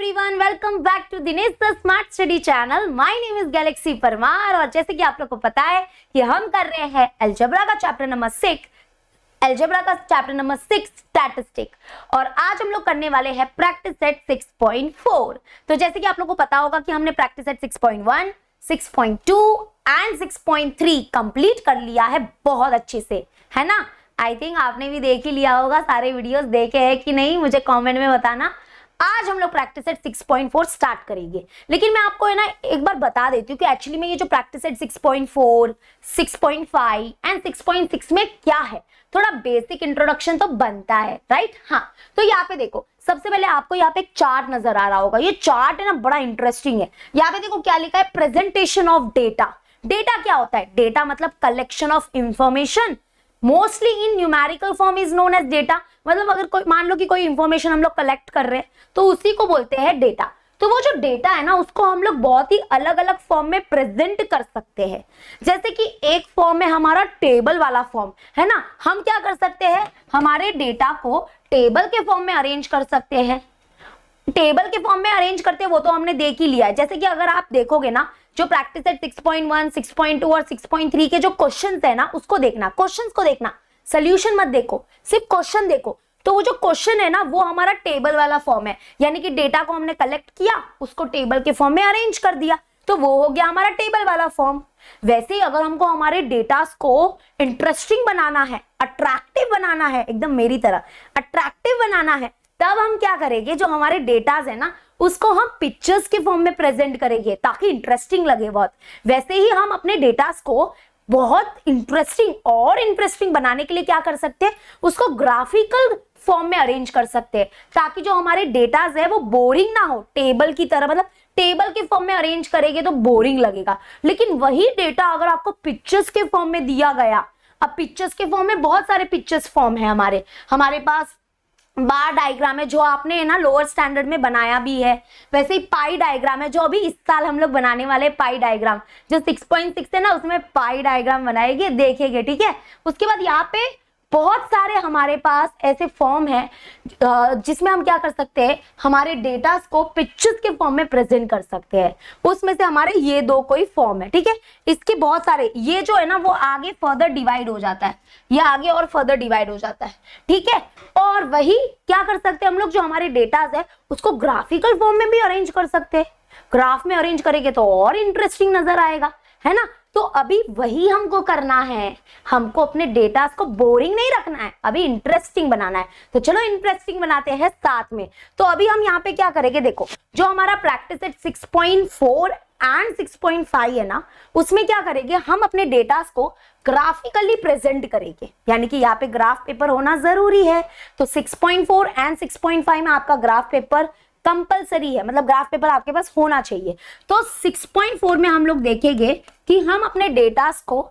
Everyone, welcome back to Dinesh the smart study channel. My name is Galaxy Parmar और जैसे कि आप लोग को पता है कि हम कर रहे हैं अलजेब्रा का चैप्टर नंबर 6 स्टैटिस्टिक और आज हम लोग करने वाले हैं प्रैक्टिस सेट 6.4। तो जैसे कि आप लोग को पता होगा कि हमने प्रैक्टिस सेट 6.1, 6.2 एंड 6.3 कंप्लीट कर लिया है बहुत अच्छे से, है ना। आई थिंक आपने भी देख ही लिया होगा, सारे वीडियोस देखे हैं कि नहीं मुझे कमेंट में बताना। आज हम लोग प्रैक्टिस सेट 6.4 स्टार्ट करेंगे, लेकिन मैं आपको है ना एक बार बता देती हूँ कि एक्चुअली में ये जो प्रैक्टिस सेट 6.4, 6.5 एंड 6.6 में क्या है, थोड़ा बेसिक इंट्रोडक्शन तो बनता है, राइट। हाँ, तो यहाँ पे देखो, सबसे पहले आपको यहाँ पे एक चार्ट नजर आ रहा होगा। ये चार्ट है ना बड़ा इंटरेस्टिंग है। यहाँ पे देखो क्या लिखा है, प्रेजेंटेशन ऑफ डेटा। डेटा क्या होता है? डेटा मतलब collection of information, mostly in numerical form is known as data. मतलब अगर कोई मान लो कि कोई इंफॉर्मेशन हम लोग कलेक्ट कर रहे हैं तो उसी को बोलते हैं डेटा। तो वो जो डेटा है ना उसको हम लोग बहुत ही अलग अलग फॉर्म में प्रेजेंट कर सकते हैं। जैसे कि एक फॉर्म में हमारा टेबल वाला फॉर्म है ना, हम क्या कर सकते हैं, हमारे डेटा को टेबल के फॉर्म में अरेंज कर सकते हैं। टेबल के फॉर्म में अरेंज करते हैं वो तो हमने देख ही लिया है। जैसे कि अगर आप देखोगे ना, जो प्रैक्टिस है 6.1, 6.2 और 6.3 के जो क्वेश्चंस है ना उसको देखना, क्वेश्चंस को देखना, सॉल्यूशन मत देखो, सिर्फ क्वेश्चन देखो। तो वो जो क्वेश्चन है ना वो हमारा टेबल वाला फॉर्म है, यानी कि डेटा को हमने कलेक्ट किया, उसको टेबल के फॉर्म में अरेंज कर दिया, तो वो हो गया हमारा टेबल वाला फॉर्म। वैसे ही अगर हमको हमारे डेटा को इंटरेस्टिंग बनाना है, अट्रैक्टिव बनाना है, एकदम मेरी तरह अट्रैक्टिव बनाना है, तब हम क्या करेंगे, जो हमारे डेटाज है ना उसको हम पिक्चर्स के फॉर्म में प्रेजेंट करेंगे ताकि इंटरेस्टिंग लगे बहुत। वैसे ही हम अपने डेटाज को बहुत इंटरेस्टिंग बनाने के लिए क्या कर सकते हैं, उसको ग्राफिकल फॉर्म में अरेंज कर सकते हैं ताकि जो हमारे डेटाज है वो बोरिंग ना हो, टेबल की तरह। मतलब टेबल के फॉर्म में अरेंज करेंगे तो बोरिंग लगेगा, लेकिन वही डेटा अगर आपको पिक्चर्स के फॉर्म में दिया गया, अब पिक्चर्स के फॉर्म में बहुत सारे पिक्चर्स फॉर्म है हमारे पास बार डायग्राम है जो आपने है ना लोअर स्टैंडर्ड में बनाया भी है। वैसे ही पाई डायग्राम है जो अभी इस साल हम लोग बनाने वाले पाई डायग्राम, जो 6.6 है ना उसमें पाई डायग्राम बनाएंगे, देखेंगे, ठीक है। उसके बाद यहाँ पे बहुत सारे हमारे पास ऐसे फॉर्म है जिसमें हम क्या कर सकते हैं, हमारे डेटा को पिक्चर्स के फॉर्म में प्रेजेंट कर सकते हैं। उसमें से हमारे ये दो कोई फॉर्म है, ठीक है। इसके बहुत सारे, ये जो है ना वो आगे फर्दर डिवाइड हो जाता है, ये आगे और फर्दर डिवाइड हो जाता है, ठीक है। और वही क्या कर सकते हैं हम लोग, जो हमारे डेटाज है उसको ग्राफिकल फॉर्म में भी अरेंज कर सकते हैं। ग्राफ में अरेंज करेंगे तो और इंटरेस्टिंग नजर आएगा, है ना। तो अभी वही हमको करना है, हमको अपने डेटा को बोरिंग नहीं रखना है, अभी इंटरेस्टिंग बनाना है। तो चलो इंटरेस्टिंग बनाते हैं साथ में। तो अभी हम यहाँ पे क्या करेंगे, देखो जो हमारा प्रैक्टिस सेट 6.4 एंड 6.5 है ना, उसमें क्या करेंगे, हम अपने डेटा को ग्राफिकली प्रेजेंट करेंगे, यानी कि यहाँ पे ग्राफ पेपर होना जरूरी है। तो 6.4 एंड 6.5 में आपका ग्राफ पेपर कंपलसरी है, मतलब ग्राफ पेपर आपके पास होना चाहिए। तो 6.4 में हम लोग देखेंगे कि हम अपने डेटा को,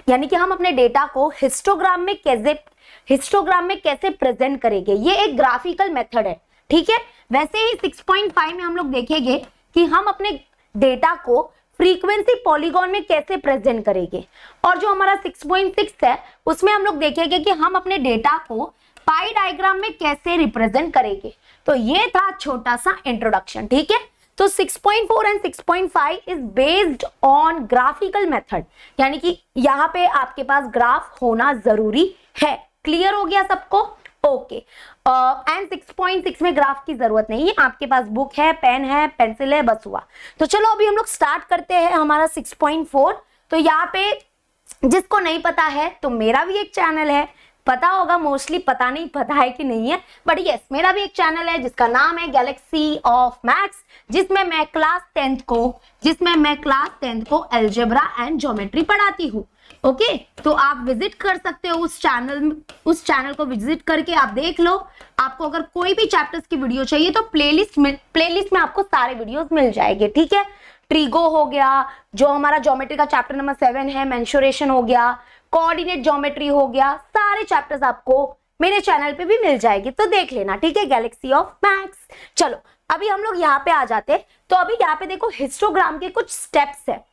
यानी कि हम अपने डेटा को हिस्टोग्राम में कैसे प्रेजेंट करेंगे, ये एक ग्राफिकल मेथड है, ठीक है। वैसे ही 6.5 में हम लोग देखेंगे कि हम अपने डेटा को फ्रीक्वेंसी पॉलीगॉन में कैसे प्रेजेंट करेंगे। और जो हमारा 6.6 है उसमें हम लोग देखेंगे कि हम अपने डेटा को पाई डायग्राम में कैसे रिप्रेजेंट करेंगे। तो ये था छोटा सा इंट्रोडक्शन, ठीक है। तो 6.4 and 6.5 is based on graphical method, यानी कि यहाँ पे आपके पास ग्राफ होना जरूरी है। क्लियर हो गया सबको? ओके। एंड 6.6 में ग्राफ की जरूरत नहीं है, आपके पास बुक है, पेन है, पेंसिल है, बस हुआ। तो चलो अभी हम लोग स्टार्ट करते हैं हमारा 6.4। तो यहाँ पे जिसको नहीं पता है तो मेरा भी एक चैनल है, पता होगा, मोस्टली पता नहीं पता है कि नहीं है, बट यस मेरा भी एक चैनल है जिसका नाम है गैलेक्सी ऑफ मैथ्स, जिसमें मैं क्लास 10th को अलजेब्रा एंड ज्योमेट्री पढ़ाती हूँ। ओके, तो आप विजिट कर सकते हो उस चैनल को विजिट करके आप देख लो। आपको अगर कोई भी चैप्टर्स की वीडियो चाहिए तो प्लेलिस्ट में आपको सारे वीडियोस मिल जाएंगे, ठीक है। ट्रिगो हो गया, जो हमारा ज्योमेट्री का चैप्टर नंबर 7 है, मेंसुरेशन हो गया, कोऑर्डिनेट ज्योमेट्री हो गया, सारे चैप्टर्स आपको मेरे चैनल पे भी मिल जाएगी, तो देख लेना, ठीक है, गैलेक्सी ऑफ मैथ्स। चलो अभी हम लोग यहाँ पे आ जाते हैं। तो अभी यहाँ पे देखो हिस्टोग्राम के कुछ स्टेप्स है,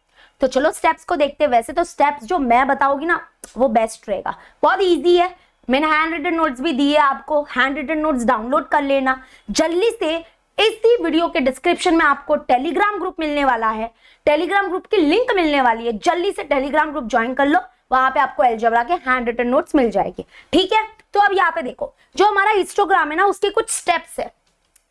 तो चलो स्टेप्स को देखते हैं। वैसे तो स्टेप्स जो मैं बताऊंगी ना वो बेस्ट रहेगा, बहुत इजी है। मैंने हैंड रिटन नोट्स भी दिए आपको, हैंड रिटन नोट्स डाउनलोड कर लेना, जल्दी से इसी वीडियो के डिस्क्रिप्शन में आपको टेलीग्राम ग्रुप मिलने वाला है, टेलीग्राम ग्रुप की लिंक मिलने वाली है, जल्दी से टेलीग्राम ग्रुप ज्वाइन कर लो, वहां पे आपको अलजेब्रा के हैंड रिटन नोट्स मिल जाएंगे, ठीक है। तो अब यहाँ पे देखो, जो हमारा हिस्टोग्राम है ना, उसके कुछ स्टेप्स है,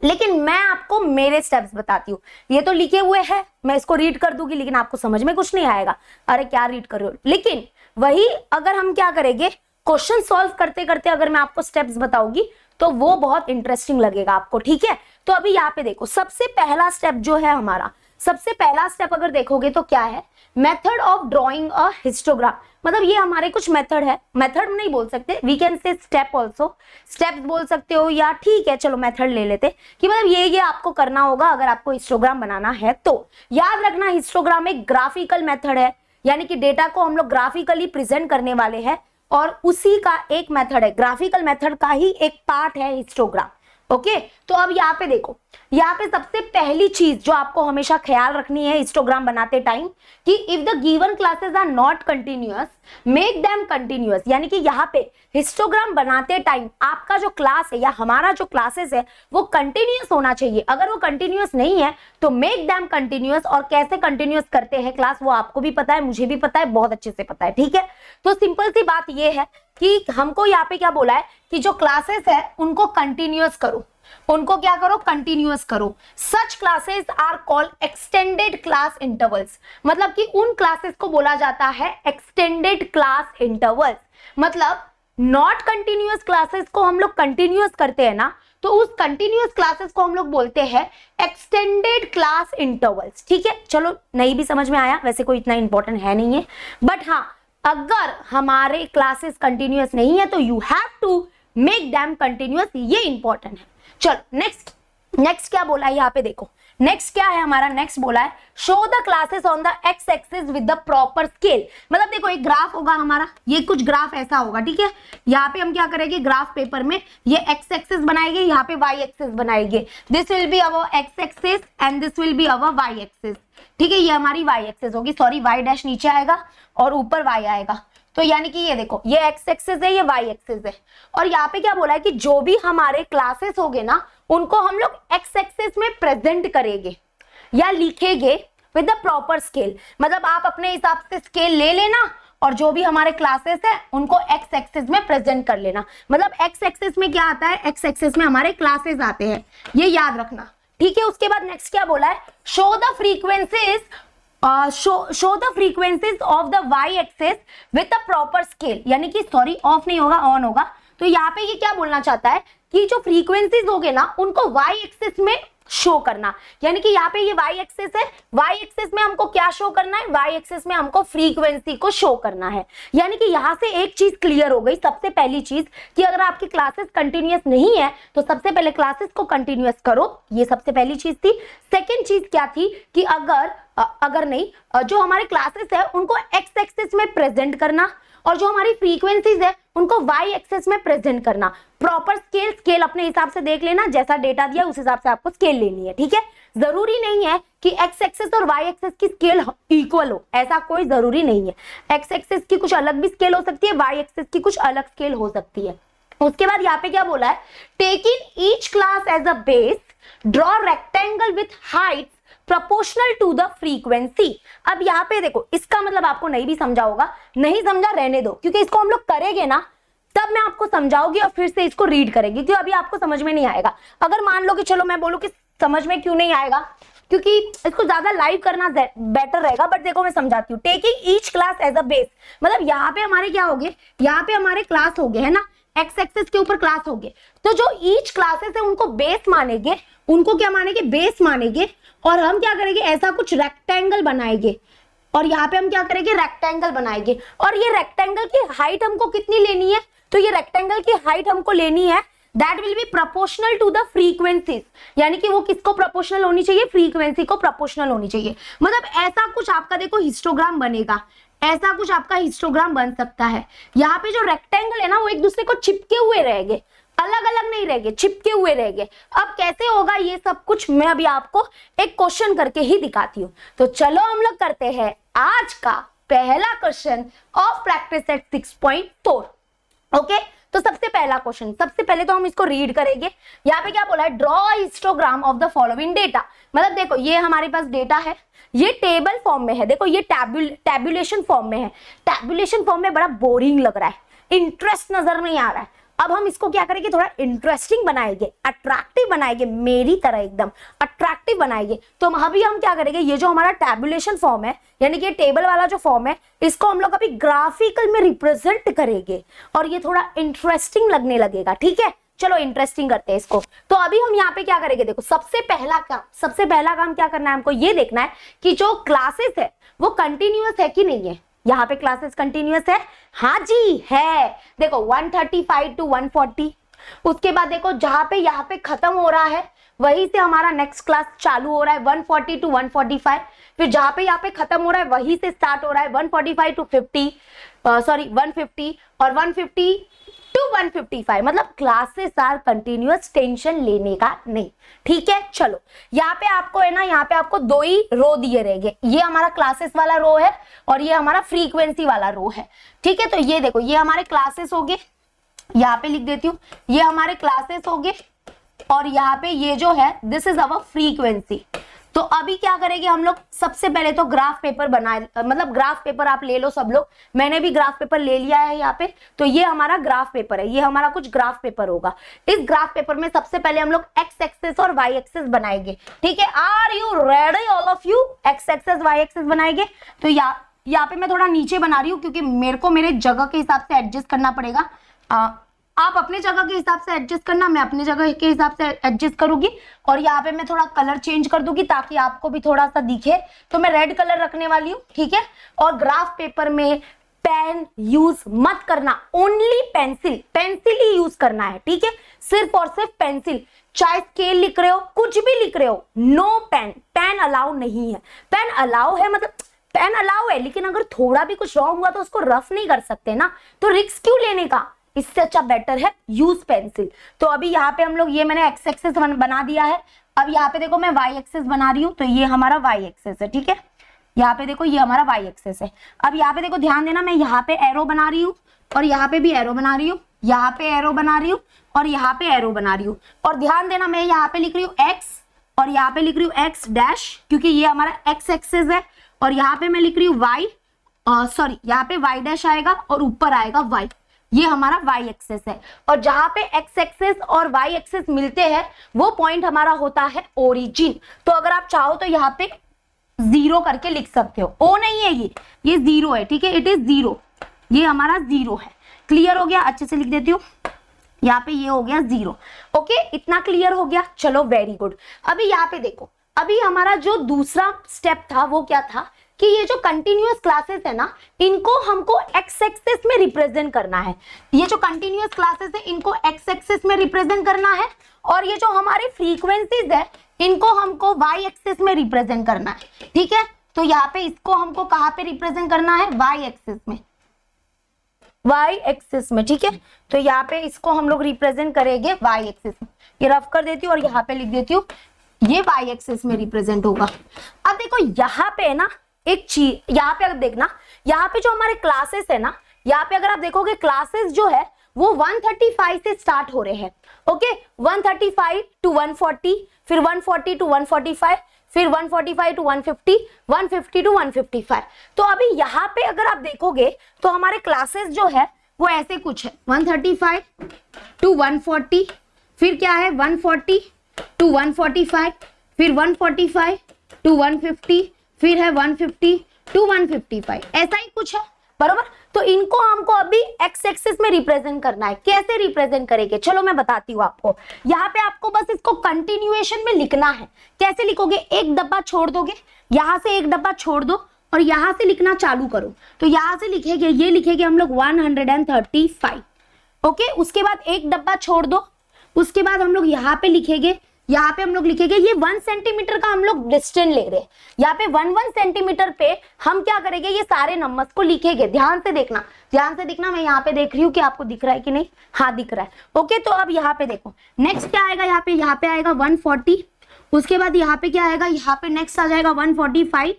लेकिन मैं आपको मेरे स्टेप्स बताती हूँ। ये तो लिखे हुए हैं, मैं इसको रीड कर दूंगी, लेकिन आपको समझ में कुछ नहीं आएगा, अरे क्या रीड कर रहे हो। लेकिन वही अगर हम क्या करेंगे, क्वेश्चन सॉल्व करते करते अगर मैं आपको स्टेप्स बताऊंगी तो वो बहुत इंटरेस्टिंग लगेगा आपको, ठीक है। तो अभी यहाँ पे देखो, सबसे पहला स्टेप जो है हमारा, सबसे पहला स्टेप अगर देखोगे तो क्या है, method of drawing a histogram. मतलब ये हमारे कुछ मेथड है, मेथड नहीं बोल सकते, we can say step also, steps बोल सकते हो, या ठीक है चलो मेथड ले लेते कि मतलब ये आपको करना होगा अगर आपको हिस्टोग्राम बनाना है। तो याद रखना, हिस्टोग्राम एक ग्राफिकल मेथड है, यानी कि डेटा को हम लोग ग्राफिकली प्रेजेंट करने वाले हैं, और उसी का एक मेथड है, ग्राफिकल मेथड का ही एक पार्ट है हिस्टोग्राम। ओके, तो अब यहाँ पे देखो, यहाँ पे सबसे पहली चीज जो आपको हमेशा ख्याल रखनी है हिस्टोग्राम बनाते टाइम, कि if the given classes are not continuous make them continuous. यानी कि यहाँ पे हिस्टोग्राम बनाते टाइम आपका जो क्लास है या हमारा जो क्लासेस है वो कंटिन्यूअस होना चाहिए। अगर वो कंटिन्यूअस नहीं है तो मेक देम कंटिन्यूअस। और कैसे कंटिन्यूअस करते हैं क्लास, वो आपको भी पता है, मुझे भी पता है, बहुत अच्छे से पता है, ठीक है। तो सिंपल सी बात ये है कि हमको यहाँ पे क्या बोला है कि जो क्लासेस है उनको कंटिन्यूअस करो, उनको क्या करो, कंटिन्यूअस करो। Such classes are called extended class intervals. मतलब कि उन क्लासेस को बोला जाता है एक्सटेंडेड क्लास इंटरवल्स। मतलब नॉट कंटिन्यूअस क्लासेस को हम लोग कंटिन्यूअस करते हैं ना, तो उस कंटिन्यूअस क्लासेस को हम लोग बोलते हैं एक्सटेंडेड क्लास इंटरवल्स, ठीक है। चलो नहीं भी समझ में आया, वैसे कोई इतना इंपॉर्टेंट है नहीं है, बट हाँ अगर हमारे क्लासेस कंटिन्यूअस नहीं है तो you have to make them continuous, ये इंपॉर्टेंट है। चलो नेक्स्ट क्या बोला है यहाँ पे देखो, नेक्स्ट क्या है हमारा, नेक्स्ट बोला है show the classes on the x axis with the proper scale. मतलब देखो एक ग्राफ होगा हमारा, ये कुछ ग्राफ ऐसा होगा, ठीक है। यहाँ पे हम क्या करेंगे, ग्राफ पेपर में ये एक्स एक्सिस बनाएंगे, यहाँ पे वाई एक्सिस बनाएंगे। This will be our X axis and this will be our Y axis, ठीक है। ये हमारी वाई एक्सिस होगी, सॉरी वाई डैश नीचे आएगा और ऊपर वाई आएगा। तो यानी कि ये देखो, ये एक्स एक्सिस है, ये वाई एक्सिस है। और यहाँ पे क्या बोला है कि जो भी हमारे क्लासेस होंगे ना, उनको हम लोग एक्स एक्सिस में प्रेजेंट करेंगे या लिखेंगे विद द प्रॉपर स्केल। मतलब आप अपने हिसाब से स्केल ले लेना और जो भी हमारे क्लासेस है उनको एक्स एक्सिस में प्रेजेंट कर लेना। मतलब एक्स एक्सिस में क्या आता है, एक्स एक्सिस में हमारे क्लासेस आते हैं, ये याद रखना, ठीक है। उसके बाद नेक्स्ट क्या बोला है, show the frequencies show the frequencies of the Y axis with the proper scale. यानी कि सॉरी ऑफ नहीं होगा, ऑन होगा। तो यहाँ पे ये क्या बोलना चाहता है कि जो फ्रीक्वेंसीज होगे ना उनको वाई एक्सिस में शो करना। यानी कि यहाँ पे ये वाई एक्सिस है, वाई एक्सिस में हमको क्या शो करना है, वाई एक्सिस में हमको फ्रीक्वेंसी को शो करना है। यानी कि यहाँ से एक चीज क्लियर हो गई, सबसे पहली चीज कि अगर आपकी क्लासेस कंटिन्यूअस नहीं है तो सबसे पहले क्लासेस को कंटिन्यूअस करो, ये सबसे पहली चीज थी। सेकेंड चीज क्या थी कि अगर नहीं जो हमारे क्लासेस है उनको एक्स एक्सिस में प्रेजेंट करना, और जो हमारी फ्रीक्वेंसीज है उनको वाई एक्सिस में प्रेजेंट करना। प्रॉपर स्केल अपने हिसाब से देख लेना, जैसा डेटा दिया उस हिसाब से आपको स्केल लेनी है, ठीक है। जरूरी नहीं है कि एक्स एक्सिस और वाई एक्सिस की स्केल इक्वल हो, ऐसा कोई जरूरी नहीं है। एक्स एक्सिस की कुछ अलग भी स्केल हो सकती है, वाई एक्सिस की कुछ अलग स्केल हो सकती है। उसके बाद यहाँ पे क्या बोला है, taking each class as a base draw rectangle with height proportional to the frequency. अब यहाँ पे देखो, इसका मतलब आपको नहीं भी समझा होगा, नहीं समझा रहने दो, क्योंकि इसको हम लोग करेंगे ना तब मैं आपको समझाऊंगी और फिर से इसको रीड करेंगे, क्योंकि अभी आपको समझ में नहीं आएगा। अगर मान लो कि चलो मैं बोलूं कि समझ में क्यों नहीं आएगा, क्योंकि इसको ज्यादा लाइव करना बेटर रहेगा, बट देखो मैं समझाती हूँ। Taking each class as a base, मतलब यहाँ पे हमारे क्या हो गए, यहाँ पे हमारे क्लास हो गए है ना, एक्स एक्सिस के ऊपर क्लास हो गए। तो जो ईच क्लासेस है उनको बेस मानेंगे, उनको क्या मानेंगे, बेस मानेंगे। और हम क्या करेंगे, ऐसा कुछ रेक्टेंगल बनाएंगे, और यहाँ पे हम क्या करेंगे, रेक्टेंगल बनाएंगे। और ये रेक्टेंगल की हाइट हमको कितनी लेनी है, तो ये रेक्टेंगल की हाइट हमको लेनी है that will be proportional to the frequencies. यानी कि वो किसको प्रोपोर्शनल होनी चाहिए, फ्रीक्वेंसी को प्रोपोर्शनल होनी चाहिए। मतलब ऐसा कुछ आपका देखो हिस्टोग्राम बनेगा, ऐसा कुछ आपका हिस्टोग्राम बन सकता है। यहाँ पे जो रेक्टेंगल है ना वो एक दूसरे को चिपके हुए रहेंगे, अलग अलग नहीं रहेंगे, चिपके हुए रहेंगे। अब कैसे होगा ये सब कुछ मैं अभी आपको एक क्वेश्चन करके ही दिखाती हूँ। तो चलो हम लोग करते हैं आज का पहला question of practice set 6.4। Okay, तो सबसे पहला क्वेश्चन, सबसे पहले तो हम इसको रीड करेंगे। यहाँ पे क्या बोला है, draw histogram of the following data. मतलब देखो ये हमारे पास डेटा है, ये टेबल फॉर्म में है, देखो ये टैबुलेशन फॉर्म में है। टैबुलेशन फॉर्म में बड़ा बोरिंग लग रहा है, इंटरेस्ट नजर नहीं आ रहा है। अब हम इसको क्या करेंगे, थोड़ा इंटरेस्टिंग बनाएंगे, अट्रैक्टिव बनाएंगे, मेरी तरह एकदम अट्रैक्टिव बनाएंगे। तो अभी हम क्या करेंगे, ये जो हमारा टैबुलेशन फॉर्म है, यानी कि टेबल वाला जो फॉर्म है, इसको हम लोग अभी ग्राफिकल में रिप्रेजेंट करेंगे और ये थोड़ा इंटरेस्टिंग लगने लगेगा। ठीक है, चलो इंटरेस्टिंग करते हैं इसको। तो अभी हम यहाँ पे क्या करेंगे, देखो सबसे पहला काम क्या करना है, हमको ये देखना है कि जो क्लासेस है वो कंटिन्यूअस है कि नहीं है। यहाँ पे क्लासेस कंटिन्यूअस है, हाँ जी है। देखो 135 to 140, उसके बाद देखो जहां पे यहाँ पे खत्म हो रहा है वहीं से हमारा नेक्स्ट क्लास चालू हो रहा है 140 to 145। फिर जहां पे यहाँ पे खत्म हो रहा है वहीं से स्टार्ट हो रहा है 145 to 50, 150 और 150 to 155। मतलब क्लासेस आर कंटिन्यूअस, टेंशन लेने का नहीं। ठीक है, चलो यहाँ पे आपको है ना, यहाँ पे आपको दो ही रो दिए रहेंगे, ये हमारा क्लासेस वाला रो है और ये हमारा फ्रीक्वेंसी वाला रो है। ठीक है, तो ये देखो ये हमारे क्लासेस हो गए, यहाँ पे लिख देती हूँ, ये हमारे क्लासेस हो गए और यहाँ पे ये जो है दिस इज अवर फ्रीक्वेंसी। तो अभी क्या करेंगे हम लोग, सबसे पहले तो ग्राफ पेपर बनाए, मतलब ग्राफ पेपर आप ले लो सब लोग, मैंने भी ग्राफ पेपर ले लिया है यहाँ पे। तो ये हमारा ग्राफ पेपर है, ये हमारा कुछ ग्राफ पेपर होगा। इस ग्राफ पेपर में सबसे पहले हम लोग एक्स एक्सेस और वाई एक्सेस बनाएंगे। ठीक है, are you ready all of you, X axes Y axes बनाएंगे। तो यहाँ पे मैं थोड़ा नीचे बना रही हूँ क्योंकि मेरे को मेरे जगह के हिसाब से एडजस्ट करना पड़ेगा। आप अपने जगह के हिसाब से एडजस्ट करना, मैं अपने जगह के हिसाब से एडजस्ट करूंगी। और यहाँ पे मैं थोड़ा कलर चेंज कर दूंगी ताकि आपको भी थोड़ा सा दिखे, तो मैं रेड कलर रखने वाली हूँ। ठीक है, और ग्राफ पेपर में पेन यूज मत करना, ओनली पेंसिल, पेंसिल ही यूज करना है। ठीक है, सिर्फ और सिर्फ पेंसिल, चाहे स्केल लिख रहे हो, कुछ भी लिख रहे हो, नो पेन, पेन अलाउ नहीं है। पेन अलाउ है, मतलब पेन अलाउ है, लेकिन अगर थोड़ा भी कुछ रॉन्ग हुआ तो उसको रफ नहीं कर सकते ना, तो रिस्क क्यों लेने का, इससे अच्छा बेटर है यूज पेंसिल। तो अभी यहाँ पे हम लोग, ये मैंने एक्स एक्सेस बना दिया है। अब यहाँ पे देखो मैं वाई एक्सेस बना रही हूँ, तो ये हमारा वाई एक्सेस है। ठीक है, यहाँ पे देखो ये हमारा वाई एक्सेस है। अब यहाँ पे देखो ध्यान देना, मैं यहाँ पे एरो बना रही हूँ और यहाँ पे भी एरो बना रही हूँ, यहाँ पे एरो बना रही हूँ और यहाँ पे एरो बना रही हूँ। और ध्यान देना मैं यहाँ पे लिख रही हूँ एक्स और यहाँ पे लिख रही हूँ एक्स डैश, क्योंकि ये हमारा एक्स एक्सेस है। और यहाँ पे मैं लिख रही हूँ वाई, सॉरी यहाँ पे वाई डैश आएगा और ऊपर आएगा वाई, ये हमारा वाई एक्सेस है। और जहां पे एक्स एक्सेस और वाई एक्सेस मिलते हैं वो पॉइंट हमारा होता है ओरिजिन। तो अगर आप चाहो तो यहाँ पे 0 करके लिख सकते हो, ओ नहीं है ये 0 है। ठीक है, इट इज 0, ये हमारा 0 है। क्लियर हो गया, अच्छे से लिख देती हूँ, यहाँ पे ये हो गया 0। ओके, इतना क्लियर हो गया, चलो वेरी गुड। अभी यहाँ पे देखो, अभी हमारा जो दूसरा स्टेप था वो क्या था कि ये जो कंटिन्यूअस क्लासेस है ना, इनको हमको एक्स एक्सिस में रिप्रेजेंट करना है। ये जो कंटिन्यूअस क्लासेस है इनको एक्स एक्सिस में रिप्रेजेंट करना है और ये जो हमारे फ्रीक्वेंसीज है इनको हमको वाई एक्सिस में रिप्रेजेंट करना है। ठीक है, तो यहाँ पे इसको हमको कहाँ पे रिप्रेजेंट करना है, वाई एक्सिस में, वाई एक्सिस में। ठीक है, तो यहाँ पे इसको हम लोग रिप्रेजेंट करेंगे वाई एक्सिस में। ये रफ कर देती हूँ और यहाँ पे लिख देती हूँ ये वाई एक्सिस में रिप्रेजेंट होगा। अब देखो यहाँ पे ना एक चीज, यहाँ पे अगर देखना, यहाँ पे जो हमारे क्लासेस है ना, यहाँ पे अगर आप देखोगे क्लासेस जो है वो 135 से स्टार्ट हो रहे हैं। ओके, 135 to 140, फिर 140 to 145, फिर 145 to 150, 150 to 155। तो अभी यहाँ पे अगर आप देखोगे तो हमारे क्लासेस जो है वो ऐसे कुछ है, 135 to 140, फिर क्या है 140 to 145, फिर 145 to 150, फिर है 150 to 155, ऐसा ही कुछ है, बरोबर। तो इनको हमको अभी एक्स एक्सिस में रिप्रेजेंट करना है। कैसे रिप्रेजेंट करेंगे, चलो मैं बताती हूँ आपको। यहाँ पे आपको बस इसको कंटिन्यूएशन में लिखना है। कैसे लिखोगे, एक डब्बा छोड़ दोगे, यहाँ से एक डब्बा छोड़ दो और यहाँ से लिखना चालू करो। तो यहाँ से लिखेंगे, ये लिखेंगे हम लोग 135। ओके, उसके बाद एक डब्बा छोड़ दो, उसके बाद हम लोग यहाँ पे लिखेंगे, यहाँ पे हम लोग लिखेंगे ये 1 सेंटीमीटर का हम लोग डिस्टेंस ले रहे हैं। यहाँ पे 1 सेंटीमीटर पे हम क्या करेंगे, ये सारे नंबर्स को लिखेंगे। ध्यान से देखना, ध्यान से देखना, मैं यहाँ पे देख रही हूँ कि आपको दिख रहा है कि नहीं, हाँ दिख रहा है। ओके, तो अब यहाँ पे देखो नेक्स्ट क्या आएगा, यहाँ पे आएगा 140, उसके बाद यहाँ पे क्या आएगा, यहाँ पे नेक्स्ट आ जाएगा 145।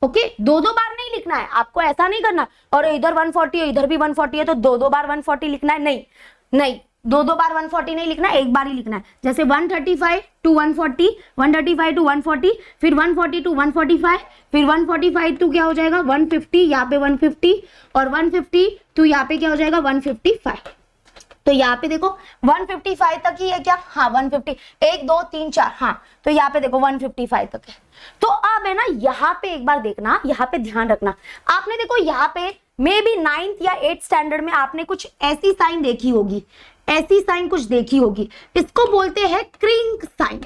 ओके, दो बार नहीं लिखना है आपको, ऐसा नहीं करना और इधर 140 है इधर भी 140 है तो दो बार 140 लिखना है, नहीं। नहीं, दो बार 140 नहीं लिखना, एक बार ही लिखना है। जैसे 135 टू 140, 135 टू 140, फिर 140 टू 145, फिर 145 टू क्या हो जाएगा 150, यहाँ पे 150, और 150 टू यहाँ पे क्या हो जाएगा 155। तो यहाँ पे देखो 155 तक ही है क्या? हाँ 150, 1 2 3 4, हाँ तो यहाँ पे देखो 155 तक है। तो अब है ना यहाँ पे एक बार देखना, यहाँ पे ध्यान रखना, आपने देखो यहाँ पे मे बी 9th या 8th स्टैंडर्ड में आपने कुछ ऐसी साइन देखी होगी, ऐसी साइन कुछ देखी होगी, इसको बोलते हैं क्रिंक साइन।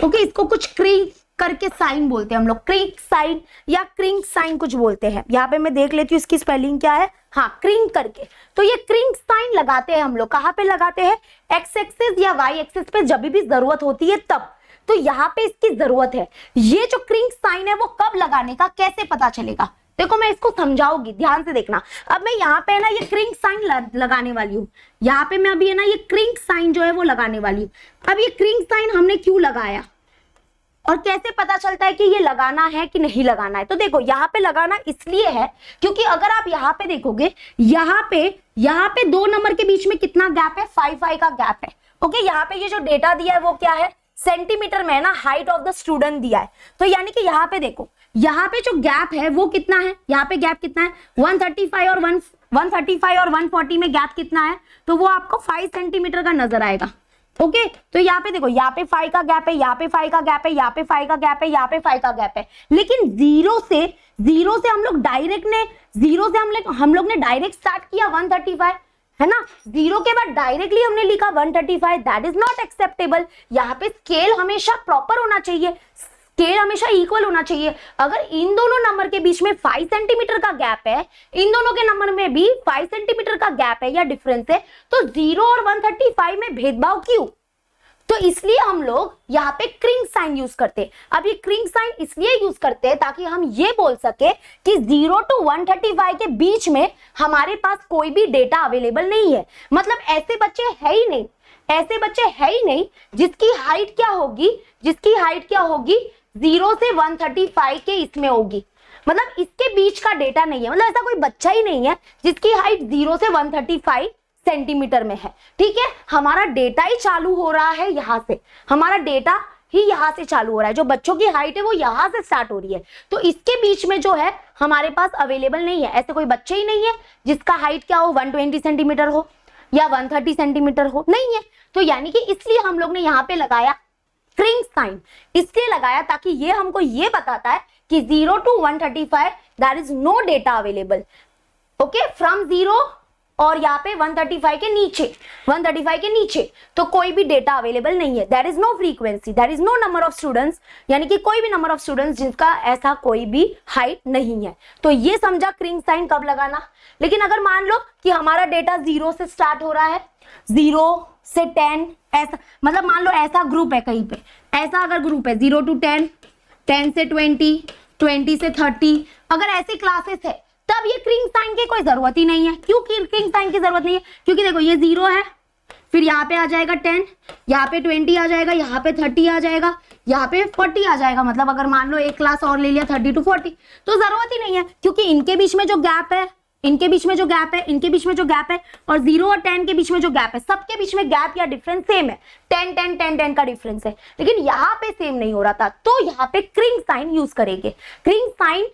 ओके, इसको कुछ क्रिंक करके साइन बोलते हैं हम लोग, क्रिंक साइन या क्रिंक साइन कुछ बोलते हैं। यहाँ पे मैं देख लेती हूँ इसकी स्पेलिंग क्या है, हाँ क्रिंक करके। तो ये क्रिंक साइन लगाते हैं हम लोग, कहाँ पे लगाते हैं? एक्स एक्सिस या वाई एक्सिस पे जब भी जरूरत होती है तब। तो यहाँ पे इसकी जरूरत है। ये जो क्रिंक साइन है वो कब लगाने का, कैसे पता चलेगा? देखो मैं इसको समझाऊंगी, ध्यान से देखना। अब मैं यहाँ पे ना ये क्रिंक साइन लगाने वाली हूँ, यहाँ पे मैं अभी है ना ये क्रिंक साइन जो है वो लगाने वाली हूँ। अब ये क्रिंक साइन हमने क्यों लगाया और कैसे पता चलता है कि ये लगाना है कि नहीं लगाना है? तो देखो यहाँ पे लगाना इसलिए है क्योंकि अगर आप यहाँ पे देखोगे, यहाँ पे 2 नंबर के बीच में कितना गैप है? 5 का गैप है। ओके, यहाँ पे ये जो डेटा दिया है वो क्या है? सेंटीमीटर में है ना, हाइट ऑफ द स्टूडेंट दिया है। तो यानी कि यहाँ पे देखो, यहाँ पे जो गैप है वो कितना है? यहाँ पे गैप कितना है? 135 और 140 में गैप कितना है? तो वो आपको 5 सेंटीमीटर का नजर आएगा। ओके, तो यहाँ पे देखो, यहाँ पे 5 का गैप है, यहाँ पे 5 का गैप है, यहाँ पे 5 का गैप है, यहाँ पे 5 का गैप है। लेकिन जीरो से हम लोग डायरेक्ट स्टार्ट किया 135, है ना। जीरो के बाद डायरेक्टली हमने लिखा 135, दैट इज नॉट एक्सेप्टेबल। यहाँ पे स्केल हमेशा प्रॉपर होना चाहिए, स्केल हमेशा इक्वल होना चाहिए। अगर इन दोनों नंबर के बीच में 5 सेंटीमीटर का गैप है, इन दोनों के नंबर में भी 5 सेंटीमीटर का गैप है या डिफरेंस है, तो 0 और 135 में भेदभाव क्यों? तो इसलिए हम लोग यहाँ पे क्रिंक साइन यूज करते हैं। अब ये क्रिंक साइन इसलिए यूज करते हैं ताकि हम ये बोल सके कि 0 to 135 के बीच में हमारे पास कोई भी डेटा अवेलेबल नहीं है। मतलब ऐसे बच्चे है ही नहीं जिसकी हाइट क्या होगी, 0 से 135 के इसमें होगी। मतलब इसके बीच का डेटा नहीं है, मतलब ऐसा कोई बच्चा ही नहीं है जिसकी हाइट 0 से 135 सेंटीमीटर में है। ठीक है, हमारा डेटा ही चालू हो रहा है यहाँ से, हमारा डेटा ही यहाँ से चालू हो रहा है। जो बच्चों की हाइट है वो यहाँ से स्टार्ट हो रही है, तो इसके बीच में जो है हमारे पास अवेलेबल नहीं है। ऐसे कोई बच्चे ही नहीं है जिसका हाइट क्या हो, 120 सेंटीमीटर हो या 130 सेंटीमीटर हो, नहीं है। तो यानी कि इसलिए हम लोग ने यहाँ पे लगाया क्रिंक साइन, इसलिए लगाया ताकि ये हमको ये बताता है कि 0 to 135 there is no data available. Okay, from 0 और यहाँ पे 135 के नीचे तो कोई भी डेटा अवेलेबल नहीं है। There is no frequency, there is no number of students, यानी कि कोई भी नंबर ऑफ स्टूडेंट्स जिनका ऐसा कोई भी हाइट नहीं है। तो ये समझा क्रिंक साइन कब लगाना। लेकिन अगर मान लो कि हमारा डेटा 0 से स्टार्ट हो रहा है, 0 से 10, ऐसा मतलब मान लो ऐसा ग्रुप है कहीं पे, ऐसा अगर ग्रुप है 0 to 10, 10 से 20, 20 से 30, अगर ऐसी क्लासेस है तब ये क्रिंक साइन की कोई जरूरत ही नहीं है। क्यों क्रिंक साइन की जरूरत नहीं है? क्योंकि देखो ये 0 है, फिर यहाँ पे आ जाएगा 10, यहाँ पे 20 आ जाएगा, यहाँ पे 30 आ जाएगा, यहाँ पे 40 आ जाएगा। मतलब अगर मान लो एक क्लास और ले लिया 30 to 40, तो जरूरत ही नहीं है, क्योंकि इनके बीच में जो गैप है, इनके बीच में जो गैप है और 0 और 10 के बीच में जो गैप है, सबके बीच में गैप या डिफरेंस सेम है, 10 का डिफरेंस है। लेकिन यहाँ पे सेम नहीं हो रहा था, तो यहाँ पे क्रिंक साइन यूज करेंगे। क्रिंक साइन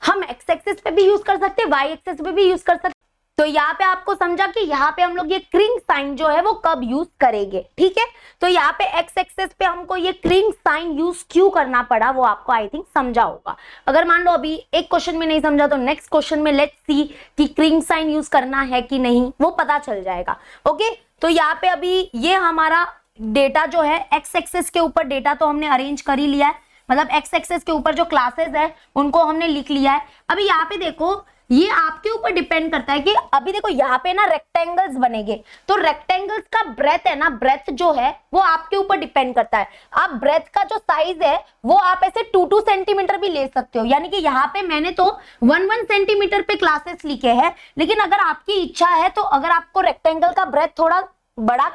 हम एक्स एक्सिस पे भी यूज कर सकते हैं, वाई एक्सिस पे भी यूज कर सकते। तो यहाँ पे आपको समझा कि यहाँ पे हम लोग ये क्रिंक साइन जो है वो कब यूज करेंगे। ठीक है, तो यहाँ पे एक्स एक्सिस पे हमको ये क्रिंक साइन यूज क्यों करना पड़ा वो आपको आई थिंक समझा होगा। अगर मान लो अभी एक क्वेश्चन में नहीं समझा तो नेक्स्ट क्वेश्चन में लेट्स सी कि क्रिंक साइन यूज करना है कि नहीं, वो पता चल जाएगा। ओके, तो यहाँ पे अभी ये हमारा डेटा जो है एक्स एक्सिस के ऊपर डेटा तो हमने अरेंज कर ही लिया है, मतलब एक्स एक्सिस के ऊपर जो क्लासेस है उनको हमने लिख लिया है। अभी यहाँ पे देखो ये आपके ऊपर डिपेंड करता है कि अभी देखो यहाँ पे ना रेक्टेंगल्स बनेंगे, तो रेक्टेंगल्स का ब्रेथ है ना, ब्रेथ जो है वो आपके ऊपर डिपेंड करता है। आप ब्रेथ का जो साइज है वो आप ऐसे 2 सेंटीमीटर भी ले सकते हो, यानी कि यहाँ पे मैंने तो 1 सेंटीमीटर पे क्लासेस लिखे हैं। लेकिन अगर आपकी इच्छा है तो अगर आपको रेक्टेंगल का ब्रेथ थोड़ा बड़ा